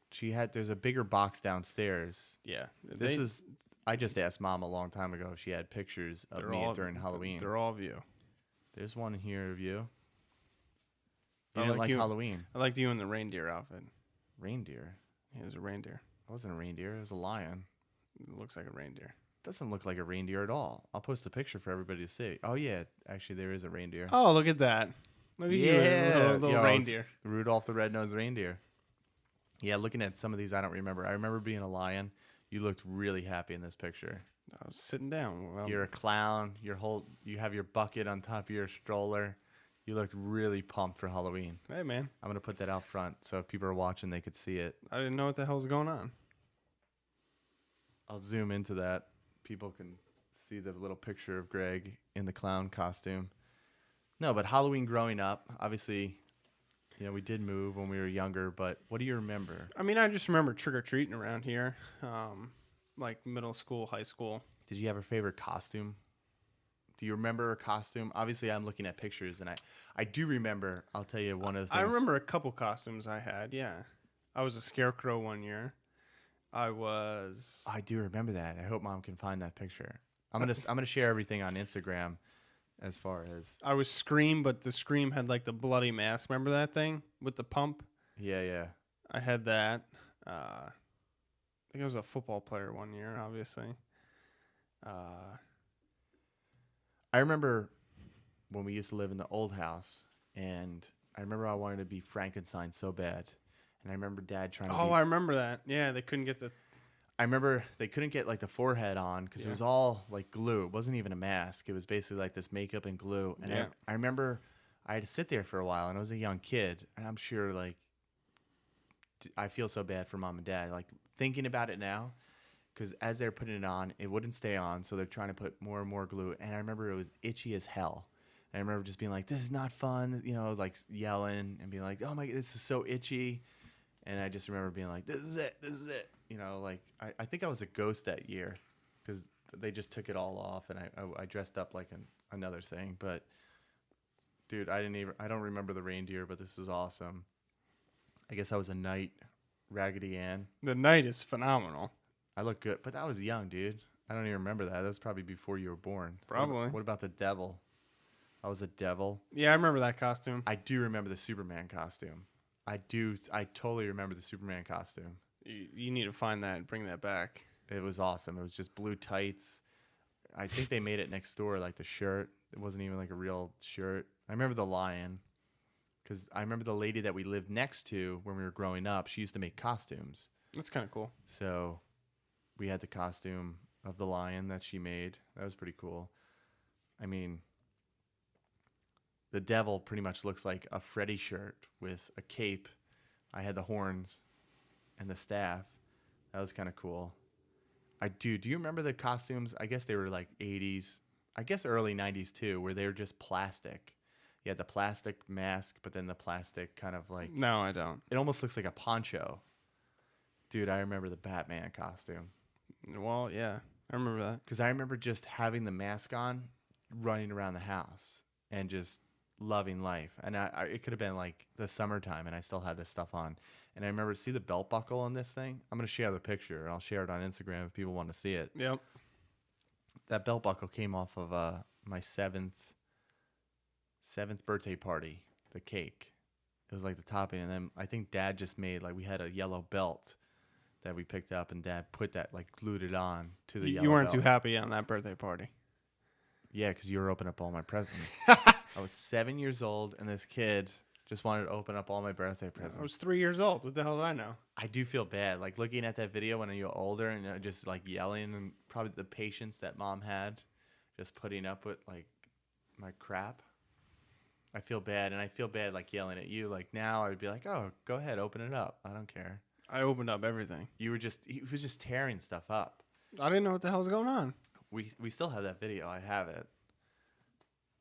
There's a bigger box downstairs. Yeah. This is I just asked Mom a long time ago if she had pictures of me during Halloween. They're all of you. There's one here of you. I You didn't like like you. Halloween. I liked you in the reindeer outfit. Reindeer? Yeah, it was a reindeer. It wasn't a reindeer. It was a lion. It looks like a reindeer. Doesn't look like a reindeer at all. I'll post a picture for everybody to see. Oh, yeah. Actually, there is a reindeer. Oh, look at that. Look at you, little Yo, reindeer. Rudolph the Red-Nosed Reindeer. Yeah, looking at some of these, I don't remember. I remember being a lion. You looked really happy in this picture. I was sitting down. Well, You're a clown. You have your bucket on top of your stroller. You looked really pumped for Halloween. hey, man. I'm going to put that out front so if people are watching, they could see it. I didn't know what the hell was going on. I'll zoom into that. People can see the little picture of Greg in the clown costume. No, but Halloween growing up, obviously, we did move when we were younger, but what do you remember? I mean, I just remember trick-or-treating around here, like middle school, high school. Did you have a favorite costume? Do you remember a costume? Obviously, I'm looking at pictures, and I do remember. I'll tell you one of the things. I remember a couple costumes I had, yeah. I was a scarecrow one year. I do remember that. I hope Mom can find that picture. I'm gonna share everything on Instagram as far as. I was Scream, but the Scream had like the bloody mask. Remember that thing with the pump? Yeah. I had that. I think I was a football player one year, obviously. I remember when we used to live in the old house, and I remember I wanted to be Frankenstein so bad, and I remember Dad trying to. Oh, I remember that. Yeah, they couldn't get the. I remember they couldn't get like the forehead on because it was all like glue. It wasn't even a mask. It was basically like this makeup and glue. And I remember I had to sit there for a while, and I was a young kid, and I'm sure like I feel so bad for Mom and Dad. Like thinking about it now, because as they're putting it on, it wouldn't stay on, so they're trying to put more and more glue. And I remember it was itchy as hell. And I remember just being like, "This is not fun," like yelling and being like, "Oh my, this is so itchy." And I just remember being like, this is it. Like I think I was a ghost that year because they just took it all off, and I dressed up like another thing. But dude, I don't remember the reindeer, but this is awesome. I guess I was a knight, Raggedy Ann. The knight is phenomenal. I look good, but I was young, dude. I don't even remember that. That was probably before you were born. Probably. What about the devil? I was a devil. Yeah, I remember that costume. I do remember the Superman costume. I totally remember the Superman costume. You need to find that and bring that back. It was awesome. It was just blue tights. I think they made it next door, like the shirt. It wasn't even like a real shirt. I remember the lion because I remember the lady that we lived next to when we were growing up. She used to make costumes. That's kind of cool. So we had the costume of the lion that she made. That was pretty cool. I mean, the devil pretty much looks like a Freddy shirt with a cape. I had the horns and the staff. That was kind of cool. Do you remember the costumes? I guess they were like 80s. I guess early 90s too, where they were just plastic. You had the plastic mask, but then the plastic kind of like... No, I don't. It almost looks like a poncho. Dude, I remember the Batman costume. Well, yeah, I remember that. Because I remember just having the mask on, running around the house, and just loving life. And it could have been like the summertime, and I still had this stuff on. And I remember, see the belt buckle on this thing? I'm going to share the picture, and I'll share it on Instagram if people want to see it. Yep. That belt buckle came off of my seventh birthday party, the cake. It was like the topping, and then I think Dad just made, like, we had a yellow belt that we picked up, and Dad put that, like, glued it on to the yellow You weren't belt. too happy on that birthday party. Yeah, because you were opening up all my presents. I was 7 years old, and this kid just wanted to open up all my birthday presents. I was 3 years old. What the hell did I know? I do feel bad, like looking at that video when you're older and just like yelling, and probably the patience that Mom had, just putting up with like my crap. I feel bad, and I feel bad like yelling at you. Like now, I would be like, "Oh, go ahead, open it up. I don't care." I opened up everything. He was just tearing stuff up. I didn't know what the hell was going on. We still have that video. I have it.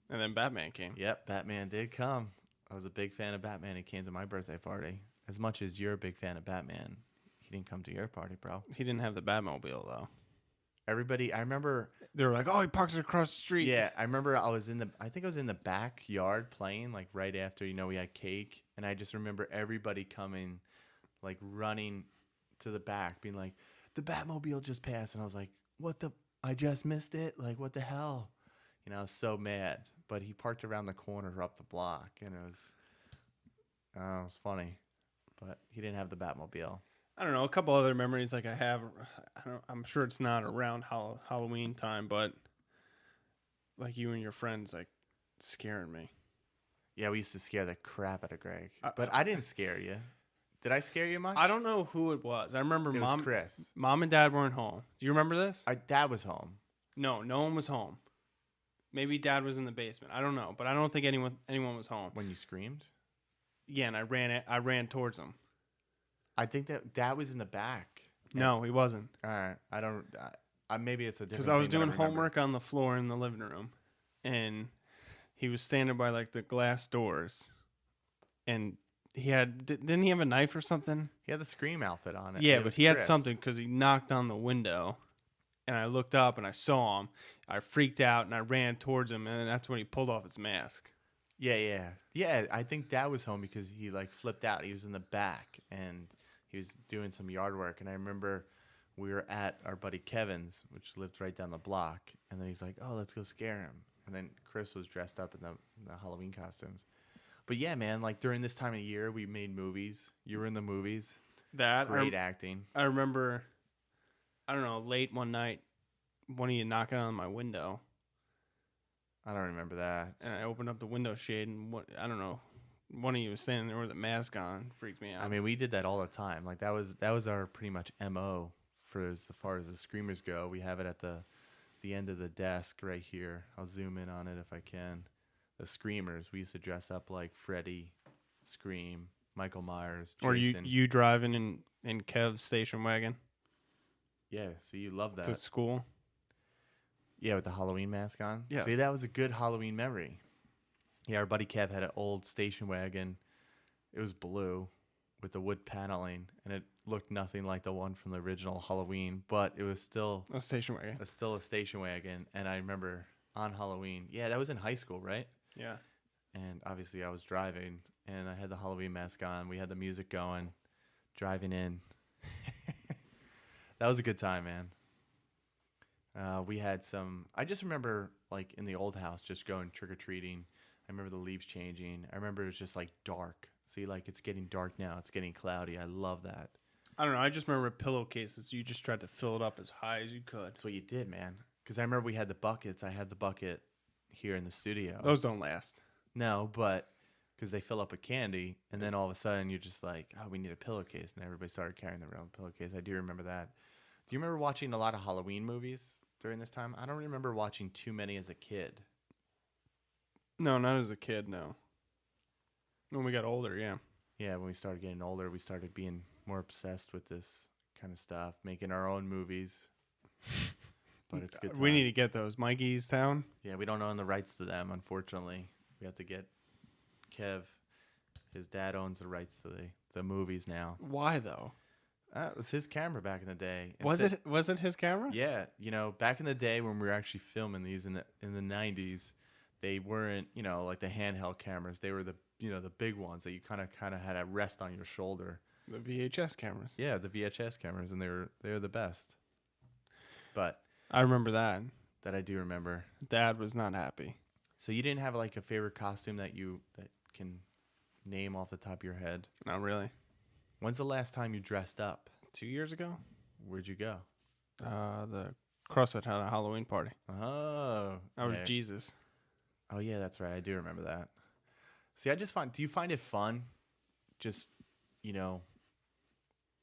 And then Batman came. Yep, Batman did come. I was a big fan of Batman. He came to my birthday party. As much as you're a big fan of Batman, he didn't come to your party, bro. He didn't have the Batmobile, though. Everybody, I remember... They were like, oh, he parks it across the street. Yeah, I remember I think I was in the backyard playing, like right after, we had cake. And I just remember everybody coming, like running to the back, being like, the Batmobile just passed. And I was like, what the, I just missed it. Like, what the hell? You know, I was so mad. But he parked around the corner up the block, and it was funny. But he didn't have the Batmobile. I don't know. A couple other memories like I have. I'm sure it's not around Halloween time, but like you and your friends like scaring me. Yeah, we used to scare the crap out of Greg. But I didn't scare you. Did I scare you much? I don't know who it was. I remember It was Chris. Mom and Dad weren't home. Do you remember this? Dad was home. No one was home. Maybe Dad was in the basement. I don't know, but I don't think anyone was home. When you screamed? Yeah, and I ran towards him. I think that Dad was in the back. No, he wasn't. All right. I don't. Maybe it's a different. Because I was thing that doing remember. homework on the floor in the living room, and he was standing by like the glass doors, and didn't he have a knife or something? He had the Scream outfit on it. Yeah, It but was he had Chris. something because he knocked on the window, and I looked up and I saw him. I freaked out and I ran towards him, and that's when he pulled off his mask. Yeah. I think Dad was home because he like flipped out. He was in the back and he was doing some yard work. And I remember we were at our buddy Kevin's, which lived right down the block. And then he's like, "Oh, let's go scare him." And then Chris was dressed up in the Halloween costumes. But yeah, man, like during this time of year, we made movies. You were in the movies. Great acting. I remember, I don't know, late one night, one of you knocking on my window, I don't remember that. and I opened up the window shade, and I don't know, one of you was standing there with a mask on. Freaked me out. I mean, we did that all the time. Like that was our pretty much MO for as far as the screamers go. We have it at the end of the desk right here. I'll zoom in on it if I can. The screamers. We used to dress up like Freddy, Scream, Michael Myers, Jason. Or you driving in Kev's station wagon Yeah, see, you love that. to school. Yeah, with the Halloween mask on. Yes. See, that was a good Halloween memory. Yeah, our buddy Kev had an old station wagon. It was blue with the wood paneling, and it looked nothing like the one from the original Halloween, but it was still A station wagon. a station wagon. And I remember on Halloween, yeah, that was in high school, right? Yeah. And obviously I was driving, and I had the Halloween mask on. We had the music going, driving in. That was a good time, man. We had some. I just remember, like in the old house, just going trick or treating. I remember the leaves changing. I remember it was just like dark. See, like it's getting dark now. It's getting cloudy. I love that. I don't know. I just remember pillowcases. You just tried to fill it up as high as you could. That's what you did, man. Because I remember we had the buckets. I had the bucket here in the studio. Those don't last. No, but because they fill up with candy, and then all of a sudden you're just like, oh, we need a pillowcase, and everybody started carrying their own pillowcase. I do remember that. Do you remember watching a lot of Halloween movies during this time? I don't remember watching too many as a kid. No, not as a kid, no. When we got older, yeah. Yeah, when we started getting older, we started being more obsessed with this kind of stuff, making our own movies. But it's good. We need to get those. Mikey's Town? Yeah, we don't own the rights to them, unfortunately. We have to get Kev. His dad owns the rights to the movies now. Why, though? It was his camera back in the day. Was it his camera? Yeah, back in the day when we were actually filming these in the 90s, they weren't, like the handheld cameras. They were the big ones that you kind of had to rest on your shoulder. The VHS cameras. Yeah, the VHS cameras, and they were the best. But I remember that. That I do remember. Dad was not happy. So you didn't have like a favorite costume that can name off the top of your head? Not really. When's the last time you dressed up? 2 years ago? Where'd you go? The CrossFit had a Halloween party. Oh. I was yeah. Jesus. Oh, yeah, that's right. I do remember that. See, do you find it fun just,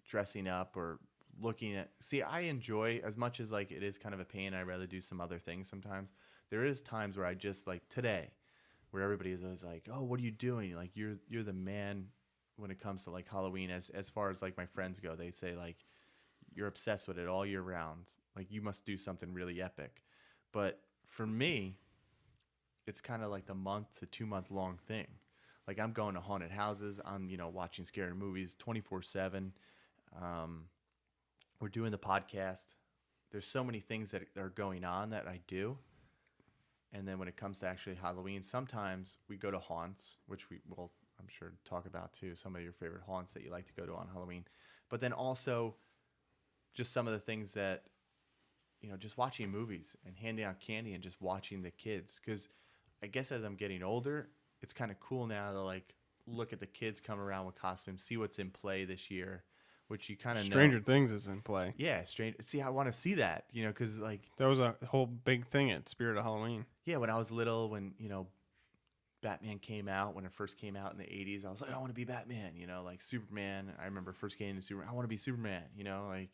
dressing up or looking at, I enjoy as much as like it is kind of a pain. I'd rather do some other things sometimes. There is times where I just like today where everybody is always like, oh, what are you doing? Like you're the man when it comes to like Halloween, as far as like my friends go. They say like you're obsessed with it all year round. Like you must do something really epic. But for me, it's kind of like the month to 2 month long thing. Like I'm going to haunted houses. I'm, watching scary movies 24/7. We're doing the podcast. There's so many things that are going on that I do. And then when it comes to actually Halloween, sometimes we go to haunts, which we will, I'm sure, talk about too. Some of your favorite haunts that you like to go to on Halloween. But then also just some of the things that, just watching movies and handing out candy and just watching the kids. Because I guess as I'm getting older, it's kind of cool now to like look at the kids come around with costumes, see what's in play this year, which you kind of know. Stranger Things is in play. Yeah, strange. See, I want to see that, because like That was a whole big thing at Spirit of Halloween. yeah, when I was little, when Batman came out, when it first came out in the 80s, I was like, I want to be Batman, like Superman. I remember first getting into Superman. I want to be Superman, like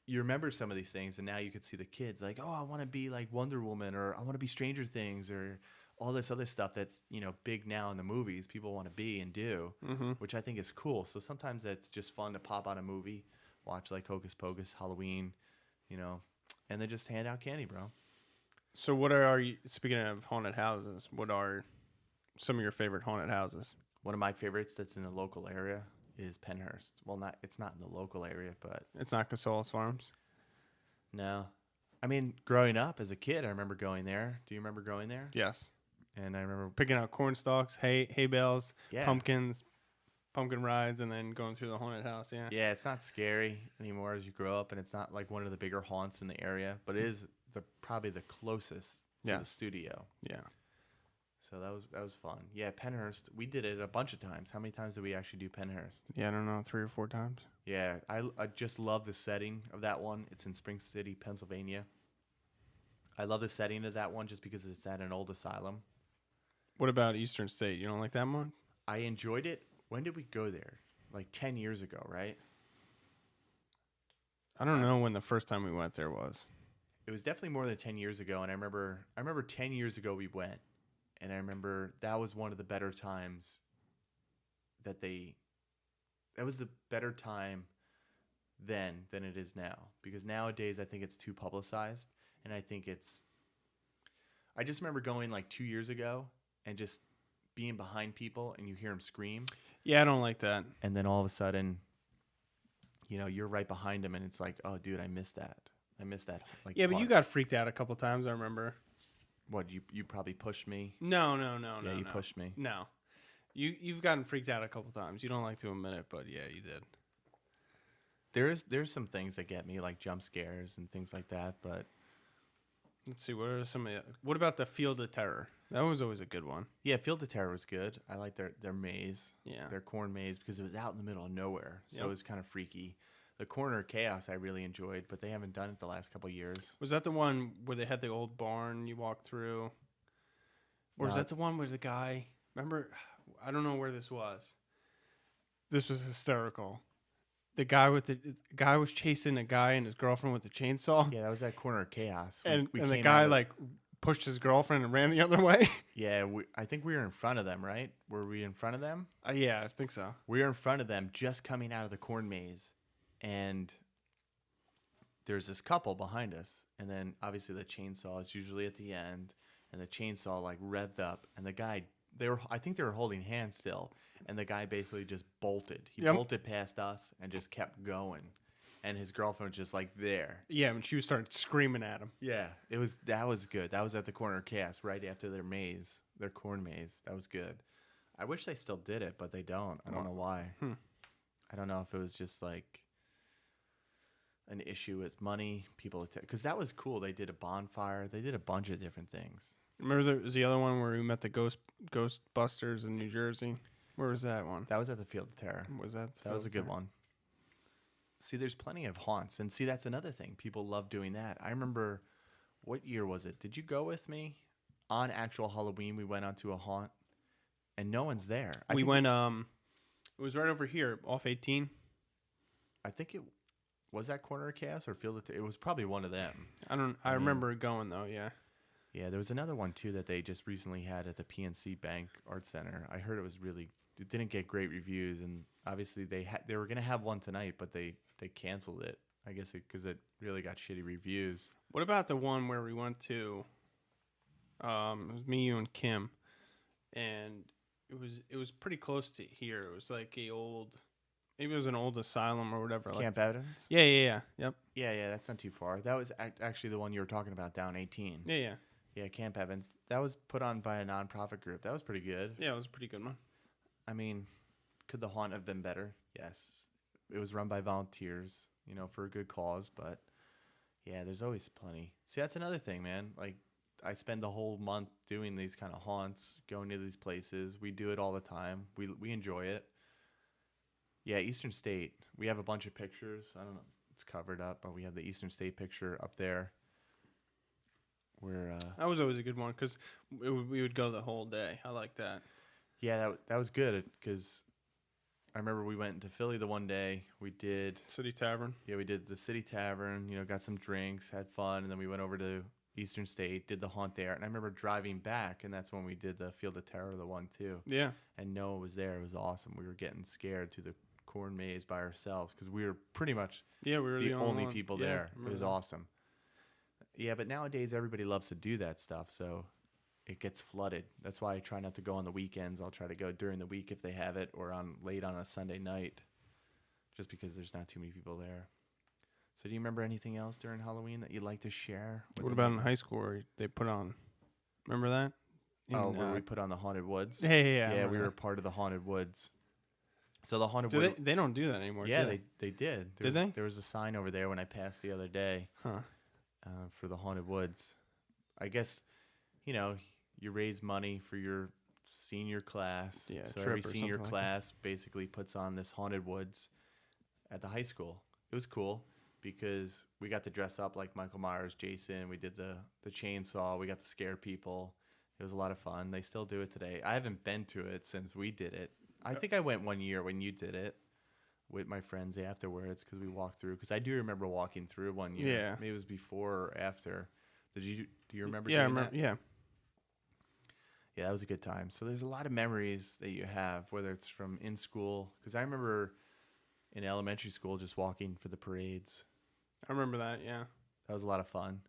you remember some of these things, and now you could see the kids like, oh, I want to be like Wonder Woman, or I want to be Stranger Things, or all this other stuff that's, big now in the movies people want to be and do, which I think is cool. So sometimes it's just fun to pop on a movie, watch like Hocus Pocus, Halloween, and then just hand out candy, bro. So what are you, speaking of haunted houses, what are some of your favorite haunted houses? One of my favorites that's in the local area is Pennhurst. Well, it's not in the local area, but It's not Casolas Farms? no. I mean, growing up as a kid, I remember going there. Do you remember going there? Yes. And I remember Picking out corn stalks, hay bales, Yeah. pumpkins, pumpkin rides, and then going through the haunted house, yeah. Yeah, it's not scary anymore as you grow up, and it's not like one of the bigger haunts in the area, but it is probably the closest to Yeah. the studio. Yeah. So that was fun. Yeah, Pennhurst, we did it a bunch of times. How many times did we actually do Pennhurst? Yeah, I don't know, 3 or 4 times. Yeah, I just love the setting of that one. It's in Spring City, Pennsylvania. I love the setting of that one just because it's at an old asylum. What about Eastern State? You don't like that one? I enjoyed it. When did we go there? Like 10 years ago, right? I don't know when the first time we went there was. It was definitely more than 10 years ago, and I remember 10 years ago we went, and I remember that was one of the better times that was the better time then than it is now, because nowadays I think it's too publicized, and I just remember going like 2 years ago and just being behind people and you hear them scream, Yeah, I don't like that. and then all of a sudden, you're right behind them, and it's like, oh, dude, I missed that. Like, Yeah, but you part. got freaked out a couple times, I remember. What, you probably pushed me? No. Yeah, you no. pushed me. No. You've gotten freaked out a couple times. You don't like to admit it, but yeah, you did. There's some things that get me, like jump scares and things like that, but Let's see, what are some of the, what about the Field of Terror? That was always a good one. yeah, Field of Terror was good. I like their maze, Yeah. their corn maze, because it was out in the middle of nowhere, so Yep. it was kind of freaky. The Corner of Chaos I really enjoyed, but they haven't done it the last couple of years. Was that the one where they had the old barn you walked through? Or is No. that the one where the guy, remember, I don't know where this was. This was hysterical. The guy was chasing a guy and his girlfriend with the chainsaw. Yeah, that was that Corner of Chaos. And the came guy out of- like pushed his girlfriend and ran the other way. yeah, I think we were in front of them, right? Were we in front of them? Yeah, I think so. We were in front of them, just coming out of the corn maze, and there's this couple behind us, and then obviously the chainsaw is usually at the end, and the chainsaw like revved up, and the guy, I think they were holding hands still, and the guy basically just bolted. He Yep. bolted past us and just kept going, and his girlfriend was just like there. Yeah, and she started screaming at him. Yeah, that was good. That was at the Corner of Chaos right after their maze, their corn maze. That was good. I wish they still did it, but they don't. I don't know why. I don't know if it was just like an issue with money, people, because that was cool. They did a bonfire. They did a bunch of different things. Remember there was the other one where we met the Ghostbusters in New Jersey? Where was that one? That was at the Field of Terror. Was that the That was a Field of good Terror? one. See, there's plenty of haunts, and see, that's another thing. People love doing that. I remember, what year was it? Did you go with me on actual Halloween? We went onto a haunt, and no one's there. We went. It was right over here off 18. I think it was that Corner of Chaos or Field of Terror. It was probably one of them. I remember going though. Yeah. Yeah, there was another one too that they just recently had at the PNC Bank Art Center. I heard it didn't get great reviews, and obviously they were gonna have one tonight, but they canceled it. I guess because it really got shitty reviews. What about the one where we went to? It was me, you, and Kim, and it was pretty close to here. It was like maybe it was an old asylum or whatever. Camp Evidence. Yeah. Yep. Yeah, that's not too far. That was actually the one you were talking about down 18. Yeah. Yeah, Camp Evans. That was put on by a nonprofit group. That was pretty good. Yeah, it was a pretty good one. I mean, could the haunt have been better? Yes. It was run by volunteers, for a good cause, but Yeah, there's always plenty. See, that's another thing, man. Like, I spend the whole month doing these kind of haunts, going to these places. We do it all the time. We enjoy it. Yeah, Eastern State. We have a bunch of pictures. I don't know. It's covered up, but we have the Eastern State picture up there. Where That was always a good one because we would go the whole day. I like that. yeah, that was good because I remember we went to Philly the one day. We did City Tavern. Yeah, we did the City Tavern, got some drinks, had fun, and then we went over to Eastern State, did the haunt there. And I remember driving back, and that's when we did the Field of Terror, the one too. Yeah. And Noah was there. It was awesome. We were getting scared through the corn maze by ourselves because we were pretty much we were the only one. people Yeah, there. It was that. awesome. Yeah, but nowadays everybody loves to do that stuff, so it gets flooded. That's why I try not to go on the weekends. I'll try to go during the week if they have it, or late on a Sunday night, just because there's not too many people there. So do you remember anything else during Halloween that you'd like to share? What about in high school where they put on? Remember that? Where we put on the Haunted Woods? Yeah. Yeah, we were part of the Haunted Woods. So the Haunted Do Woods... they don't do that anymore, Yeah, do they did. Did they? There was a sign over there when I passed the other day. Huh. For the Haunted Woods. I guess, you raise money for your senior class. Yeah, so trip every or senior something like class basically puts on this Haunted Woods at the high school. It was cool because we got to dress up like Michael Myers, Jason. We did the chainsaw. We got to scare people. It was a lot of fun. They still do it today. I haven't been to it since we did it. I think I went one year when you did it with my friends afterwards because we walked through. Because I do remember walking through one year. Yeah. Maybe it was before or after. Do you remember Yeah, I doing remember. that? Yeah. Yeah, that was a good time. So there's a lot of memories that you have, whether it's from in school. Because I remember in elementary school just walking for the parades. I remember that, yeah. That was a lot of fun.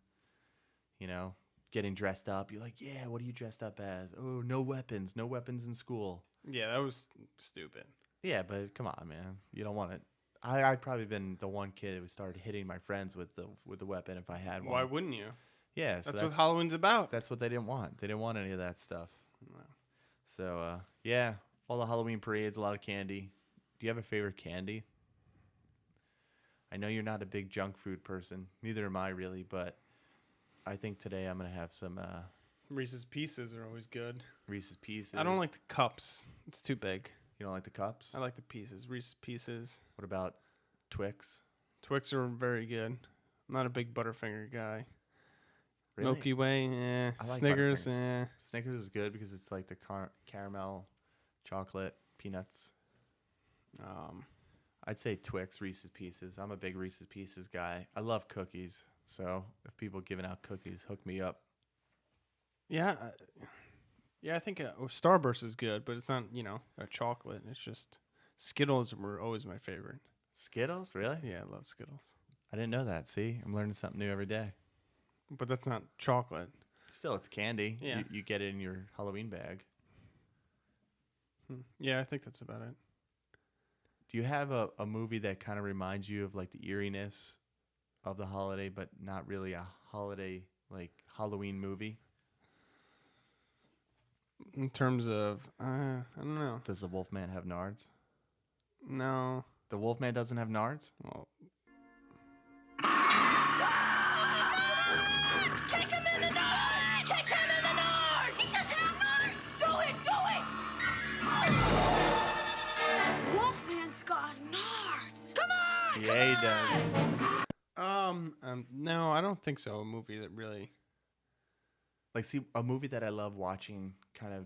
Getting dressed up. You're like, yeah, what are you dressed up as? Oh, no weapons in school. Yeah, that was stupid. Yeah, but come on, man. You don't want it. I'd probably been the one kid who started hitting my friends with the weapon if I had one. Why wouldn't you? Yeah, so That's what Halloween's about. that's what they didn't want. They didn't want any of that stuff. No. So, yeah, all the Halloween parades, a lot of candy. Do you have a favorite candy? I know you're not a big junk food person. Neither am I really, but I think today I'm going to have some Reese's Pieces are always good. Reese's Pieces. I don't like the cups. It's too big. You don't like the cups? I like the pieces. Reese's Pieces. What about Twix? Twix are very good. I'm not a big Butterfinger guy. Really? Milky Way, eh. I like Snickers, Butterfingers. eh. Snickers is good because it's like the caramel, chocolate, peanuts. I'd say Twix, Reese's Pieces. I'm a big Reese's Pieces guy. I love cookies. So if people giving out cookies, hook me up. Yeah. Yeah, I think Starburst is good, but it's not, a chocolate. It's just Skittles were always my favorite. Skittles? Really? Yeah, I love Skittles. I didn't know that. See? I'm learning something new every day. But that's not chocolate. Still, it's candy. Yeah. You get it in your Halloween bag. Yeah, I think that's about it. Do you have a movie that kind of reminds you of like the eeriness of the holiday, but not really a holiday, like Halloween movie? In terms of, I don't know. Does the Wolfman have nards? No. The Wolfman doesn't have nards? Well, Kick him in the nose! Kick him in the nose! He doesn't have nose! Do it! Do it! Wolfman's got nards! Come on! Yeah, he does. no, I don't think so. A movie that really. Like, see, a movie that I love watching kind of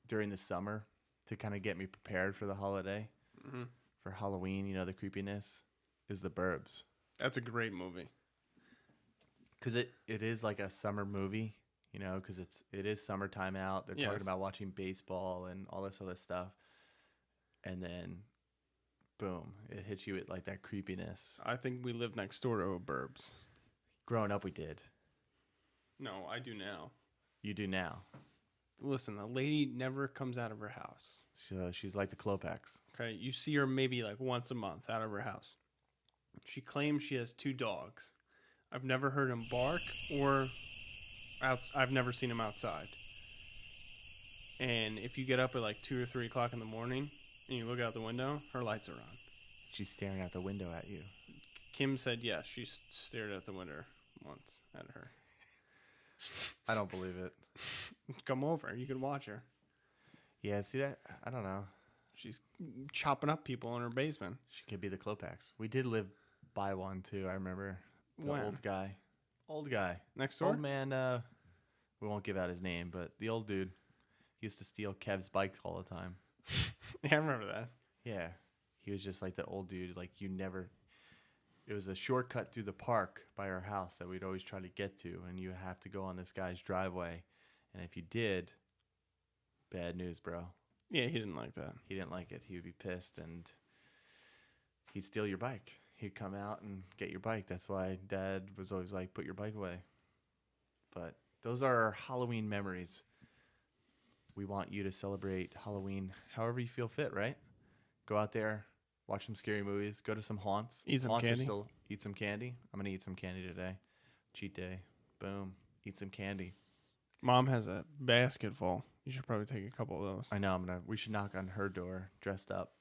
during the summer to kind of get me prepared for the holiday, for Halloween, the creepiness, is The Burbs. That's a great movie. Because it is like a summer movie, because it is summertime out. They're Yes. talking about watching baseball and all this other stuff. And then, boom, it hits you with like that creepiness. I think we live next door to a Burbs. Growing up, we did. No, I do now. You do now. Listen, the lady never comes out of her house. So she's like the Klopex. Okay, you see her maybe like once a month out of her house. She claims she has 2 dogs. I've never heard him bark or I've never seen him outside. And if you get up at like 2 or 3 o'clock in the morning and you look out the window, her lights are on. She's staring out the window at you. Kim said yes, she stared out the window once at her. I don't believe it. Come over. You can watch her. Yeah, see that? I don't know. She's chopping up people in her basement. She could be the Klopax. We did live by one, too. I remember. The When? old guy. Old guy. Next door? Old man, we won't give out his name, but the old dude. He used to steal Kev's bike all the time. Yeah, I remember that. Yeah. He was just like that old dude. Like, you never... It was a shortcut through the park by our house that we'd always try to get to, and you have to go on this guy's driveway. And if you did, bad news, bro. Yeah, he didn't like that. He didn't like it. He would be pissed, and he'd steal your bike. He'd come out and get your bike. That's why Dad was always like, put your bike away. But those are our Halloween memories. We want you to celebrate Halloween however you feel fit, right? Go out there, watch some scary movies, go to some haunts. Eat some Haunts are candy. still, eat some candy. I'm going to eat some candy today. Cheat day. Boom. Eat some candy. Mom has a basket full. You should probably take a couple of those. I know. We should knock on her door dressed up.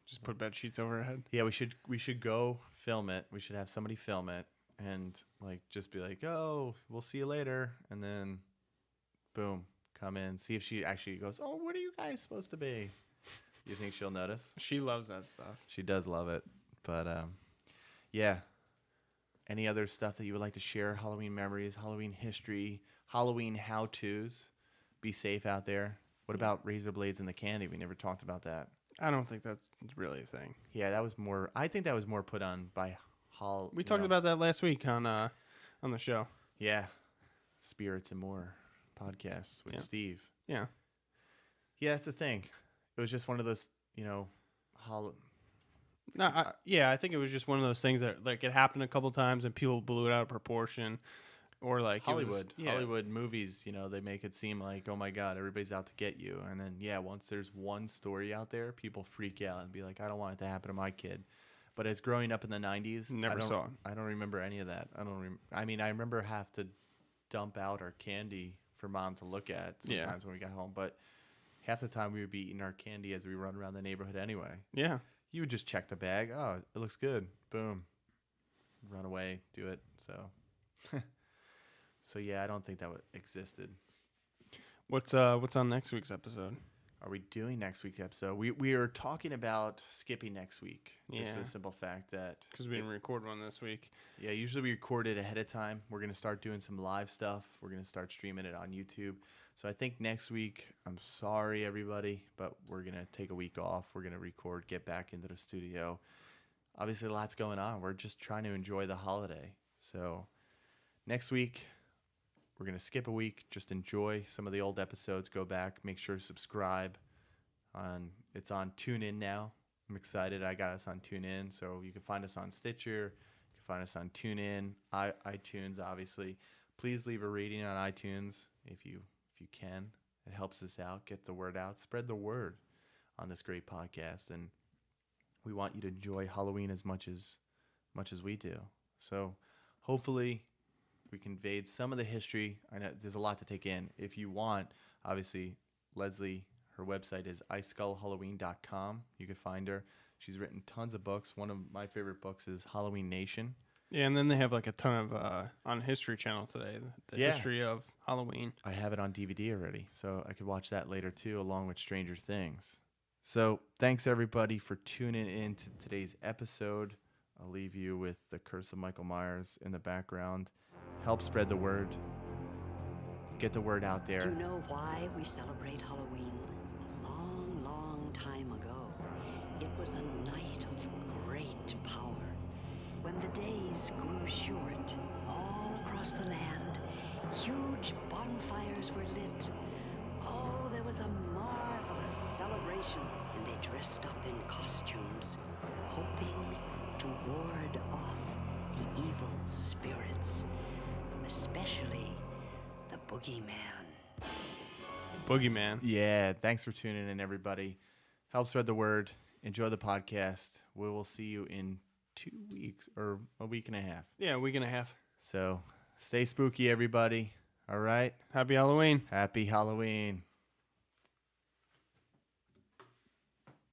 Just put bed sheets over her head. Yeah, we should go film it. We should have somebody film it and like just be like, "Oh, we'll see you later." And then boom, come in, see if she actually goes, "Oh, what are you guys supposed to be?" You think she'll notice? She loves that stuff. She does love it. But yeah. Any other stuff that you would like to share? Halloween memories, Halloween history, Halloween how-tos. Be safe out there. What about razor blades and the candy? We never talked about that. I don't think that's really a thing. Yeah, that was more. I think that was more put on by Hall. We talked about that last week on the show. Yeah, Spirits and More podcast with Steve. Yeah. Yeah, that's the thing. It was just one of those, No, I think it was just one of those things that like it happened a couple times and people blew it out of proportion, or like Hollywood. It was, Hollywood movies. They make it seem like, oh my God, everybody's out to get you, and then once there's one story out there, people freak out and be like, I don't want it to happen to my kid. But as growing up in the '90s, Never saw it. I don't remember any of that. I mean, I remember have to dump out our candy for Mom to look at sometimes when we got home, but half the time we would be eating our candy as we run around the neighborhood anyway. Yeah. You would just check the bag. Oh, it looks good. Boom. Run away. Do it. So, so yeah, I don't think that existed. What's on next week's episode? Are we doing next week's episode? We are talking about skipping next week. Just for Yeah. the simple fact that Because we didn't record one this week. yeah, usually we record it ahead of time. We're gonna start doing some live stuff. We're gonna start streaming it on YouTube. So I think next week, I'm sorry everybody, but we're gonna take a week off. We're gonna record, get back into the studio. Obviously, a lot's going on. We're just trying to enjoy the holiday. So next week, we're gonna skip a week. Just enjoy some of the old episodes. Go back. Make sure to subscribe. It's on TuneIn now. I'm excited. I got us on TuneIn, so you can find us on Stitcher. You can find us on TuneIn, iTunes, obviously. Please leave a rating on iTunes if you can. It helps us out. Get the word out. Spread the word on this great podcast, and we want you to enjoy Halloween as much as we do. So hopefully we conveyed some of the history. I know there's a lot to take in. If you want, obviously, Lesley, her website is iskullhalloween.com. You can find her. She's written tons of books. One of my favorite books is Halloween Nation. Yeah, and then they have like a ton of on History Channel today, the history of Halloween. I have it on DVD already, so I could watch that later too, along with Stranger Things. So thanks everybody for tuning in to today's episode. I'll leave you with the Curse of Michael Myers in the background. Help spread the word. Get the word out there. Do you know why we celebrate Halloween? A long, long time ago, it was a night of great power. When the days grew short, all across the land, huge bonfires were lit. Oh, there was a marvelous celebration, and they dressed up in costumes, hoping to ward off the evil spirits, especially the boogeyman. Boogeyman. Yeah, thanks for tuning in, everybody. Help spread the word. Enjoy the podcast. We will see you in 2 weeks or a week and a half. Yeah, a week and a half. So stay spooky, everybody. All right? Happy Halloween. Happy Halloween.